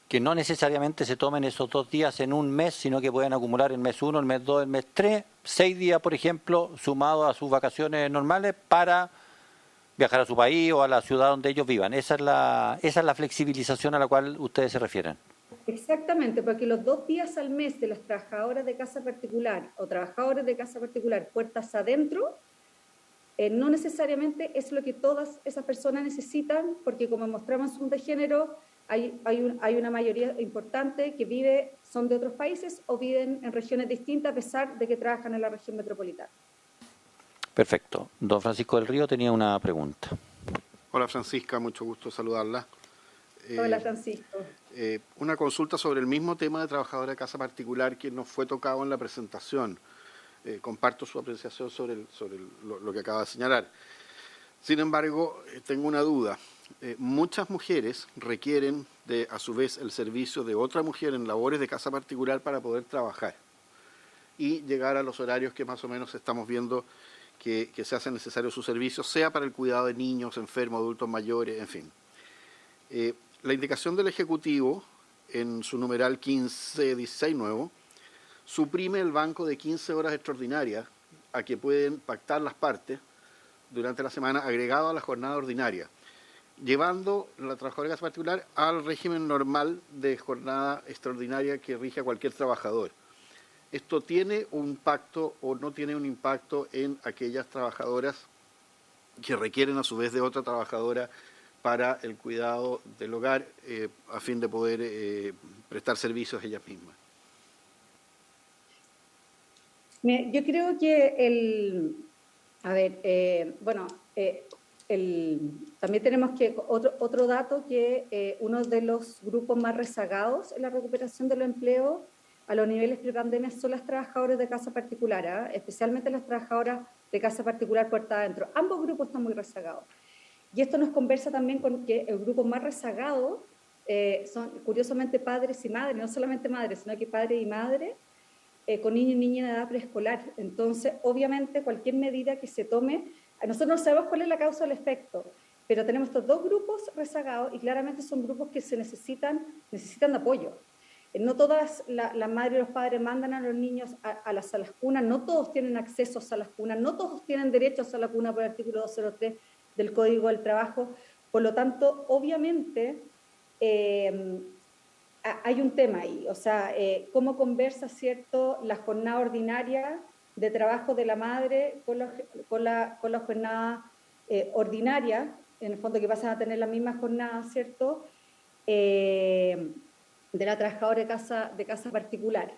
que no necesariamente se tomen esos 2 días en un mes, sino que pueden acumular el mes 1, el mes 2, el mes 3, 6 días, por ejemplo, sumados a sus vacaciones normales para viajar a su país o a la ciudad donde ellos vivan. Esa es la flexibilización a la cual ustedes se refieren. Exactamente, porque los 2 días al mes de las trabajadoras de casa particular o trabajadores de casa particular puertas adentro, no necesariamente es lo que todas esas personas necesitan, porque como mostramos en Zoom de género, hay una mayoría importante que son de otros países o viven en regiones distintas a pesar de que trabajan en la región metropolitana. Perfecto. Don Francisco del Río tenía una pregunta. Hola Francisca, mucho gusto saludarla. Hola, Francisco. Una consulta sobre el mismo tema de trabajadora de casa particular que nos fue tocado en la presentación. Comparto su apreciación sobre lo que acaba de señalar. Sin embargo, tengo una duda. Muchas mujeres requieren, a su vez, el servicio de otra mujer en labores de casa particular para poder trabajar y llegar a los horarios que más o menos estamos viendo que se hace necesario su servicio, sea para el cuidado de niños, enfermos, adultos mayores, en fin. La indicación del Ejecutivo, en su numeral 1516 nuevo, suprime el banco de 15 horas extraordinarias a que pueden pactar las partes durante la semana, agregado a la jornada ordinaria, llevando la trabajadora de casa particular al régimen normal de jornada extraordinaria que rige a cualquier trabajador. ¿Esto tiene un impacto o no tiene un impacto en aquellas trabajadoras que requieren a su vez de otra trabajadora para el cuidado del hogar a fin de poder prestar servicios ellas mismas? Yo creo que también tenemos que otro dato que uno de los grupos más rezagados en la recuperación del empleo a los niveles prepandemia son las trabajadoras de casa particular, especialmente las trabajadoras de casa particular puerta adentro. Ambos grupos están muy rezagados. Y esto nos conversa también con que el grupo más rezagado son curiosamente padres y madres, no solamente madres, sino que padres y madres con niños y niñas de edad preescolar. Entonces, obviamente, cualquier medida que se tome, nosotros no sabemos cuál es la causa o el efecto, pero tenemos estos dos grupos rezagados y claramente son grupos que necesitan de apoyo. No todas las madres y los padres mandan a los niños a las salas cunas, no todos tienen acceso a salas cunas, no todos tienen derecho a sala cuna por el artículo 203 del Código del Trabajo. Por lo tanto, obviamente, hay un tema ahí, o sea, cómo conversa, ¿cierto?, la jornada ordinaria de trabajo de la madre con la jornada ordinaria, en el fondo que pasan a tener la misma jornada, ¿cierto?, de la trabajadora de casa particular.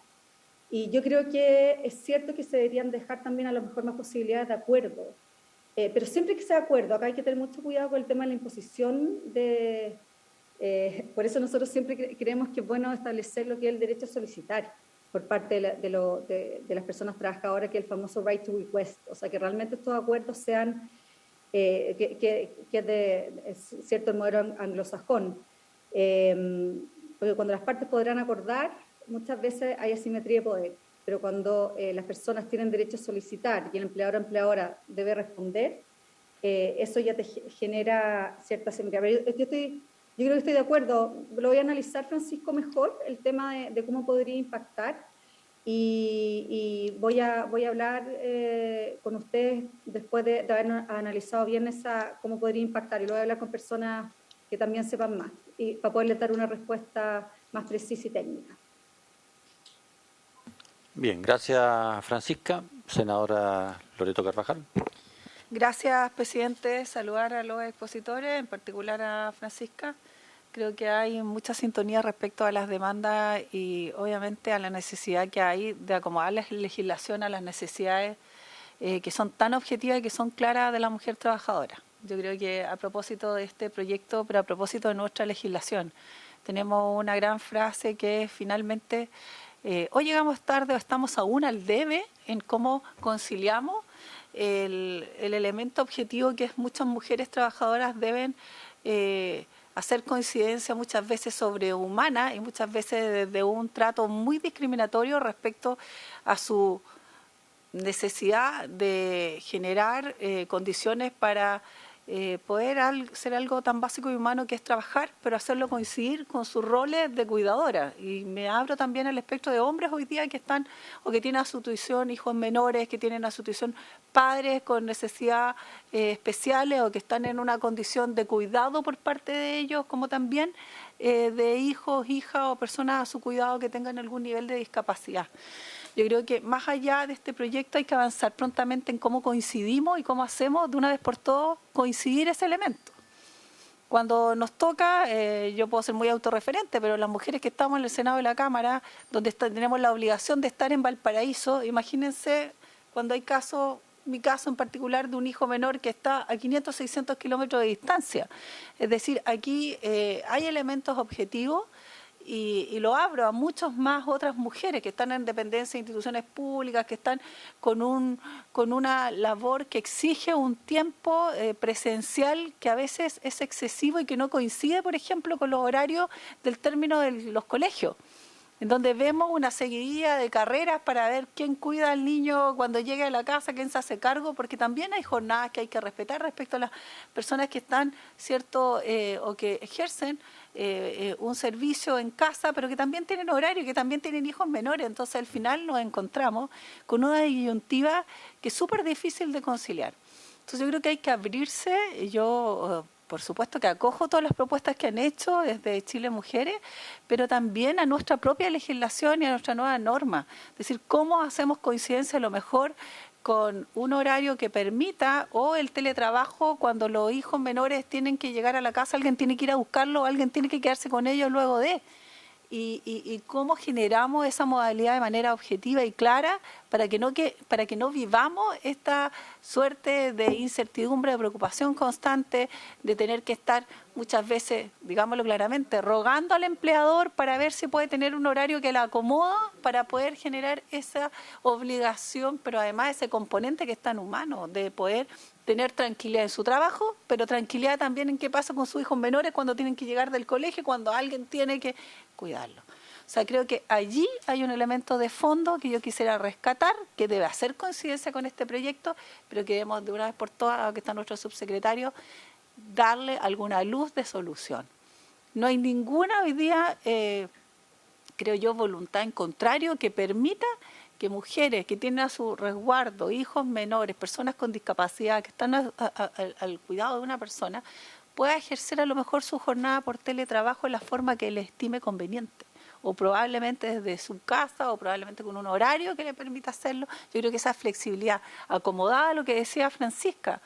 Y yo creo que es cierto que se deberían dejar también a lo mejor más posibilidades de acuerdo, pero siempre que sea acuerdo, acá hay que tener mucho cuidado con el tema de la imposición por eso nosotros siempre creemos que es bueno establecer lo que es el derecho a solicitar por parte de las personas trabajadoras, que es el famoso right to request, o sea, que realmente estos acuerdos sean, que es cierto el modelo anglosajón, porque cuando las partes podrán acordar, muchas veces hay asimetría de poder, pero cuando las personas tienen derecho a solicitar y el empleador o empleadora debe responder, eso ya te genera cierta asimetría. Pero yo creo que estoy de acuerdo, lo voy a analizar, Francisco, mejor, el tema de cómo podría impactar y voy a hablar con ustedes después de haber analizado bien cómo podría impactar, y lo voy a hablar con personas que también sepan más, y para poderles dar una respuesta más precisa y técnica. Bien, gracias Francisca. Senadora Loreto Carvajal. Gracias, presidente. Saludar a los expositores, en particular a Francisca. Creo que hay mucha sintonía respecto a las demandas y obviamente a la necesidad que hay de acomodar la legislación a las necesidades que son tan objetivas y que son claras de la mujer trabajadora. Yo creo que a propósito de este proyecto, pero a propósito de nuestra legislación, tenemos una gran frase que es finalmente, hoy llegamos tarde o estamos aún al debe en cómo conciliamos el elemento objetivo que es muchas mujeres trabajadoras deben hacer coincidencia muchas veces sobrehumana y muchas veces desde un trato muy discriminatorio respecto a su necesidad de generar condiciones para poder ser algo tan básico y humano que es trabajar, pero hacerlo coincidir con sus roles de cuidadora. Y me abro también al espectro de hombres hoy día que están o que tienen a su tuición hijos menores, que tienen a su tuición padres con necesidades especiales o que están en una condición de cuidado por parte de ellos, como también de hijos, hijas o personas a su cuidado que tengan algún nivel de discapacidad. Yo creo que más allá de este proyecto hay que avanzar prontamente en cómo coincidimos y cómo hacemos de una vez por todas coincidir ese elemento. Cuando nos toca, yo puedo ser muy autorreferente, pero las mujeres que estamos en el Senado y la Cámara, donde tenemos la obligación de estar en Valparaíso, imagínense cuando hay casos mi caso en particular de un hijo menor que está a 500, 600 kilómetros de distancia. Es decir, aquí hay elementos objetivos y lo abro a muchas más otras mujeres que están en dependencia de instituciones públicas, que están con una labor que exige un tiempo presencial que a veces es excesivo y que no coincide, por ejemplo, con los horarios del término de los colegios, en donde vemos una seguidilla de carreras para ver quién cuida al niño cuando llegue a la casa, quién se hace cargo, porque también hay jornadas que hay que respetar respecto a las personas que están, ¿cierto?, o que ejercen un servicio en casa, pero que también tienen horario, que también tienen hijos menores. Entonces, al final nos encontramos con una disyuntiva que es súper difícil de conciliar. Entonces, yo creo que hay que abrirse. Yo... por supuesto que acojo todas las propuestas que han hecho desde Chile Mujeres, pero también a nuestra propia legislación y a nuestra nueva norma. Es decir, cómo hacemos coincidencia a lo mejor con un horario que permita, o el teletrabajo cuando los hijos menores tienen que llegar a la casa, alguien tiene que ir a buscarlo, o alguien tiene que quedarse con ellos luego de... Y cómo generamos esa modalidad de manera objetiva y clara para que no vivamos esta suerte de incertidumbre, de preocupación constante, de tener que estar muchas veces, digámoslo claramente, rogando al empleador para ver si puede tener un horario que la acomoda para poder generar esa obligación, pero además ese componente que es tan humano, de poder tener tranquilidad en su trabajo, pero tranquilidad también en qué pasa con sus hijos menores cuando tienen que llegar del colegio, cuando alguien tiene que cuidarlo. O sea, creo que allí hay un elemento de fondo que yo quisiera rescatar, que debe hacer coincidencia con este proyecto, pero que debemos de una vez por todas, que está nuestro subsecretario, darle alguna luz de solución. No hay ninguna hoy día, creo yo, voluntad en contrario que permita que mujeres que tienen a su resguardo hijos menores, personas con discapacidad, que están al cuidado de una persona, pueda ejercer a lo mejor su jornada por teletrabajo en la forma que le estime conveniente, o probablemente desde su casa, o probablemente con un horario que le permita hacerlo. Yo creo que esa flexibilidad acomodada a lo que decía Francisca,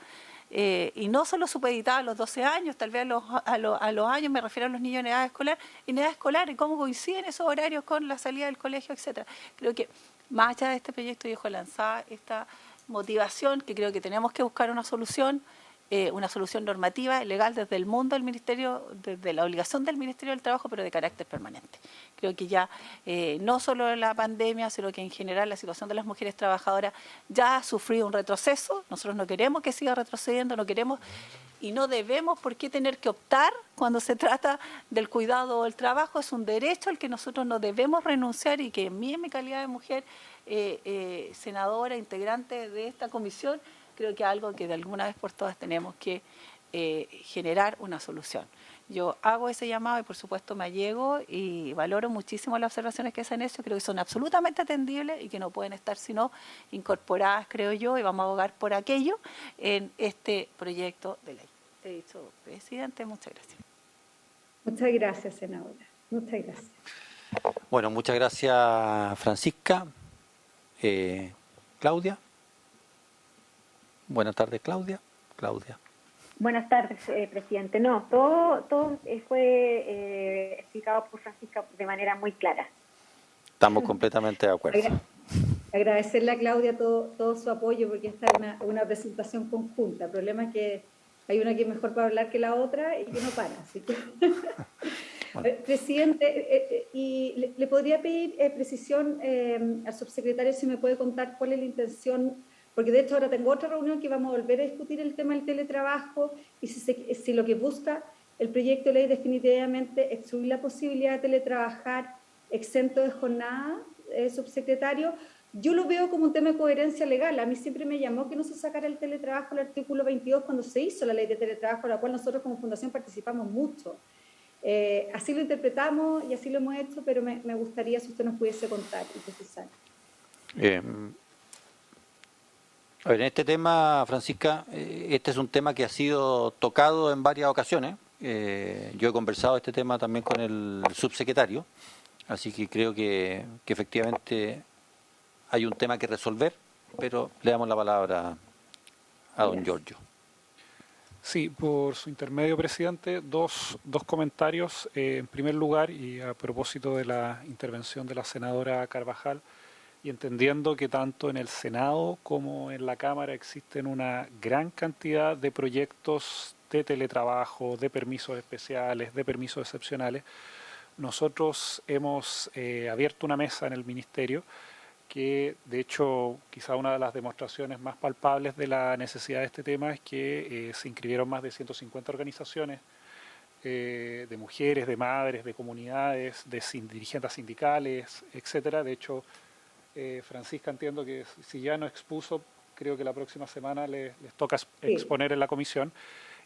y no solo supeditada a los 12 años, tal vez a los años, me refiero a los niños en edad escolar, y cómo coinciden esos horarios con la salida del colegio, etcétera. Creo que más allá de este proyecto, yo dejo lanzada esta motivación, que creo que tenemos que buscar una solución normativa, legal desde el mundo del Ministerio, desde la obligación del Ministerio del Trabajo, pero de carácter permanente. Creo que ya no solo la pandemia, sino que en general la situación de las mujeres trabajadoras ya ha sufrido un retroceso. Nosotros no queremos que siga retrocediendo, no queremos y no debemos por qué tener que optar cuando se trata del cuidado o el trabajo. Es un derecho al que nosotros no debemos renunciar, y que en mi calidad de mujer senadora, integrante de esta comisión, creo que es algo que de alguna vez por todas tenemos que generar una solución. Yo hago ese llamado y por supuesto me allego y valoro muchísimo las observaciones que se han hecho. Creo que son absolutamente atendibles y que no pueden estar sino incorporadas, creo yo, y vamos a abogar por aquello en este proyecto de ley. He dicho, presidente, muchas gracias. Muchas gracias, senadora. Muchas gracias. Bueno, muchas gracias, Francisca. Claudia. Buenas tardes, Claudia. Buenas tardes, presidente. No, todo fue explicado por Francisca de manera muy clara. Estamos completamente de acuerdo. Agradecerle a Claudia todo su apoyo, porque esta es una presentación conjunta. El problema es que hay una que es mejor para hablar que la otra y que no para. Así que... Bueno. Presidente, y le podría pedir precisión al subsecretario si me puede contar cuál es la intención, porque de hecho ahora tengo otra reunión que vamos a volver a discutir el tema del teletrabajo, y si lo que busca el proyecto de ley definitivamente excluir la posibilidad de teletrabajar exento de jornada, subsecretario. Yo lo veo como un tema de coherencia legal. A mí siempre me llamó que no se sacara el teletrabajo el artículo 22 cuando se hizo la ley de teletrabajo, a la cual nosotros como Fundación participamos mucho. Así lo interpretamos y así lo hemos hecho, pero me gustaría si usted nos pudiese contar y precisar. A ver, en este tema, Francisca, este es un tema que ha sido tocado en varias ocasiones. Yo he conversado este tema también con el subsecretario, así que creo que efectivamente hay un tema que resolver, pero le damos la palabra a don Giorgio. Sí, por su intermedio, presidente, dos comentarios. En primer lugar, y a propósito de la intervención de la senadora Carvajal, y entendiendo que tanto en el Senado como en la Cámara existen una gran cantidad de proyectos de teletrabajo, de permisos especiales, de permisos excepcionales, nosotros hemos abierto una mesa en el Ministerio que, de hecho, quizá una de las demostraciones más palpables de la necesidad de este tema es que se inscribieron más de 150 organizaciones de mujeres, de madres, de comunidades, de dirigentes sindicales, etcétera. De hecho, Francisca, entiendo que si ya no expuso, creo que la próxima semana les toca exponer en la comisión.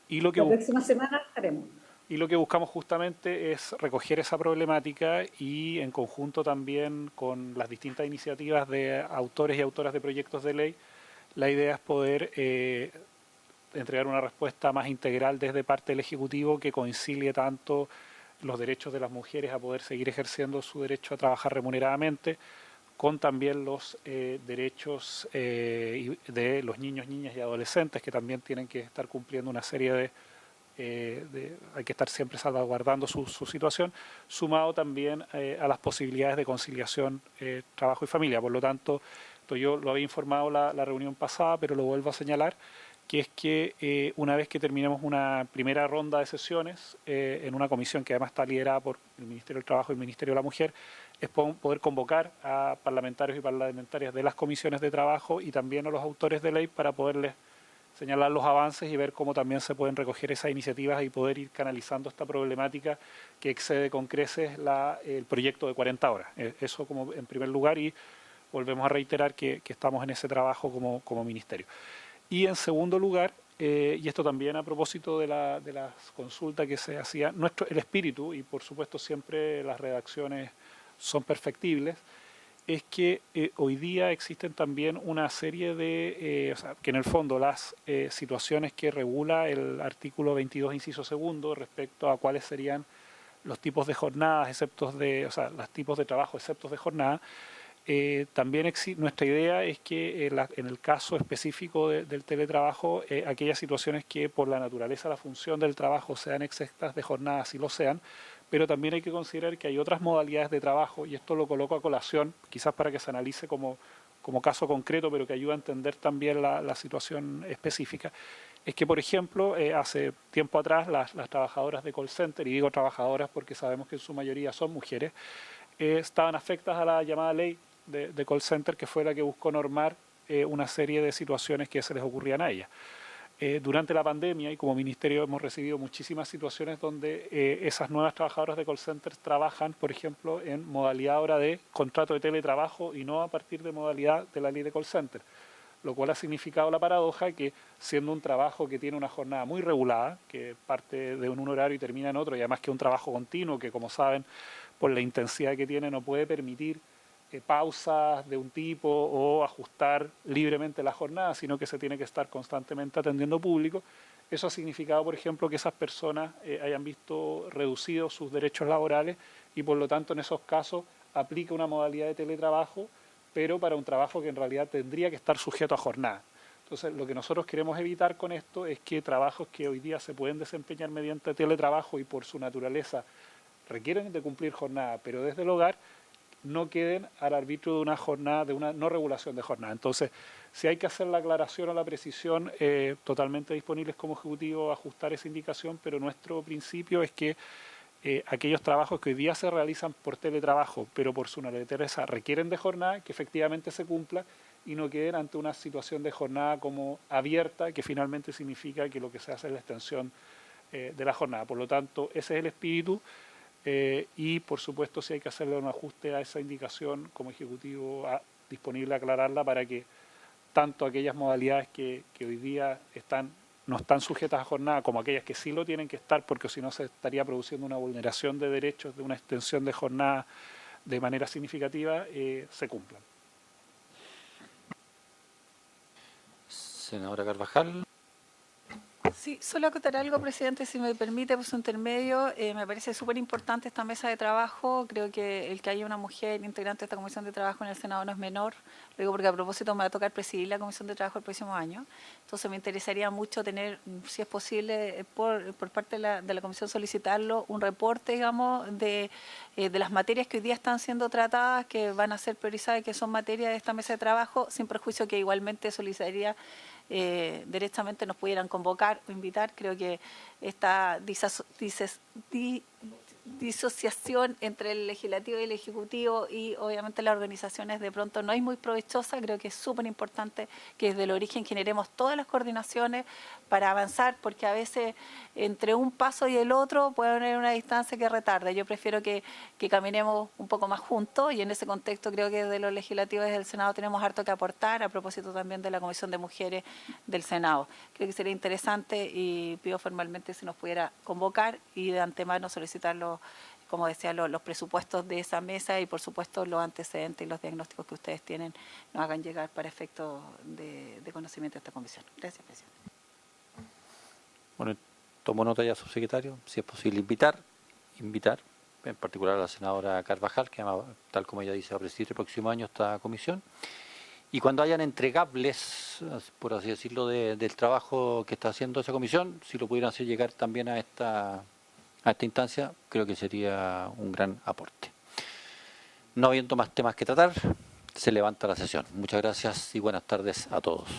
Y lo que la próxima semana estaremos. Y lo que buscamos justamente es recoger esa problemática y en conjunto también con las distintas iniciativas de autores y autoras de proyectos de ley, la idea es poder entregar una respuesta más integral desde parte del Ejecutivo que concilie tanto los derechos de las mujeres a poder seguir ejerciendo su derecho a trabajar remuneradamente, con también los derechos de los niños, niñas y adolescentes que también tienen que estar cumpliendo una serie de hay que estar siempre salvaguardando su situación, sumado también a las posibilidades de conciliación trabajo y familia. Por lo tanto, yo lo había informado la reunión pasada, pero lo vuelvo a señalar, que es que una vez que terminemos una primera ronda de sesiones en una comisión que además está liderada por el Ministerio del Trabajo y el Ministerio de la Mujer, es poder convocar a parlamentarios y parlamentarias de las comisiones de trabajo y también a los autores de ley para poderles señalar los avances y ver cómo también se pueden recoger esas iniciativas y poder ir canalizando esta problemática que excede con creces el proyecto de 40 horas. Eso como en primer lugar, y volvemos a reiterar que estamos en ese trabajo como ministerio. Y en segundo lugar, y esto también a propósito de las consultas que se hacían, el espíritu, y por supuesto siempre las redacciones son perfectibles, es que hoy día existen también una serie de, que en el fondo las situaciones que regula el artículo 22, inciso segundo, respecto a cuáles serían los tipos de jornadas, los tipos de trabajo exceptos de jornada, también nuestra idea es que en el caso específico del teletrabajo, aquellas situaciones que por la naturaleza, la función del trabajo sean exceptas de jornada, sí lo sean, pero también hay que considerar que hay otras modalidades de trabajo, y esto lo coloco a colación, quizás para que se analice como caso concreto, pero que ayuda a entender también la situación específica, es que, por ejemplo, hace tiempo atrás las trabajadoras de call center, y digo trabajadoras porque sabemos que en su mayoría son mujeres, estaban afectadas a la llamada ley de call center, que fue la que buscó normar una serie de situaciones que se les ocurrían a ellas. Durante la pandemia, y como ministerio hemos recibido muchísimas situaciones donde esas nuevas trabajadoras de call centers trabajan, por ejemplo, en modalidad ahora de contrato de teletrabajo y no a partir de modalidad de la ley de call center, lo cual ha significado la paradoja que, siendo un trabajo que tiene una jornada muy regulada, que parte de un horario y termina en otro, y además que es un trabajo continuo que, como saben, por la intensidad que tiene no puede permitir pausas de un tipo o ajustar libremente la jornada, sino que se tiene que estar constantemente atendiendo público. Eso ha significado, por ejemplo, que esas personas hayan visto reducidos sus derechos laborales y, por lo tanto, en esos casos aplica una modalidad de teletrabajo, pero para un trabajo que en realidad tendría que estar sujeto a jornada. Entonces, lo que nosotros queremos evitar con esto es que trabajos que hoy día se pueden desempeñar mediante teletrabajo y por su naturaleza requieren de cumplir jornada, pero desde el hogar, no queden al arbitrio de una jornada, de una no regulación de jornada. Entonces, si hay que hacer la aclaración o la precisión, totalmente disponibles como Ejecutivo a ajustar esa indicación, pero nuestro principio es que aquellos trabajos que hoy día se realizan por teletrabajo, pero por su naturaleza requieren de jornada, que efectivamente se cumpla y no queden ante una situación de jornada como abierta, que finalmente significa que lo que se hace es la extensión de la jornada. Por lo tanto, ese es el espíritu. Y por supuesto si hay que hacerle un ajuste a esa indicación como Ejecutivo disponible a aclararla para que tanto aquellas modalidades que hoy día no están sujetas a jornada como aquellas que sí lo tienen que estar, porque si no se estaría produciendo una vulneración de derechos de una extensión de jornada de manera significativa, se cumplan. Senadora Carvajal. Sí, solo acotar algo, presidente, si me permite, por su intermedio. Me parece súper importante esta mesa de trabajo. Creo que el que haya una mujer integrante de esta comisión de trabajo en el Senado no es menor. Lo digo porque a propósito me va a tocar presidir la comisión de trabajo el próximo año. Entonces me interesaría mucho tener, si es posible, por parte de la comisión solicitarlo, un reporte, digamos, de las materias que hoy día están siendo tratadas, que van a ser priorizadas y que son materias de esta mesa de trabajo, sin perjuicio que igualmente solicitaría directamente nos pudieran convocar o invitar. Creo que esta disociación entre el legislativo y el ejecutivo y obviamente las organizaciones de pronto no es muy provechosa. Creo que es súper importante que desde el origen generemos todas las coordinaciones para avanzar, porque a veces entre un paso y el otro puede haber una distancia que retarde. Yo prefiero que caminemos un poco más juntos, y en ese contexto creo que desde los legislativos y desde el Senado tenemos harto que aportar, a propósito también de la Comisión de Mujeres del Senado. Creo que sería interesante y pido formalmente si nos pudiera convocar y de antemano solicitarlo, como decía, los presupuestos de esa mesa y por supuesto los antecedentes y los diagnósticos que ustedes tienen nos hagan llegar para efectos de conocimiento de esta comisión. Gracias, presidente. Bueno, tomo nota ya, subsecretario, si es posible invitar, en particular a la senadora Carvajal, que tal como ella dice va a presidir el próximo año esta comisión, y cuando hayan entregables, por así decirlo, del trabajo que está haciendo esa comisión, si lo pudieran hacer llegar también a esta instancia, creo que sería un gran aporte. No habiendo más temas que tratar, se levanta la sesión. Muchas gracias y buenas tardes a todos.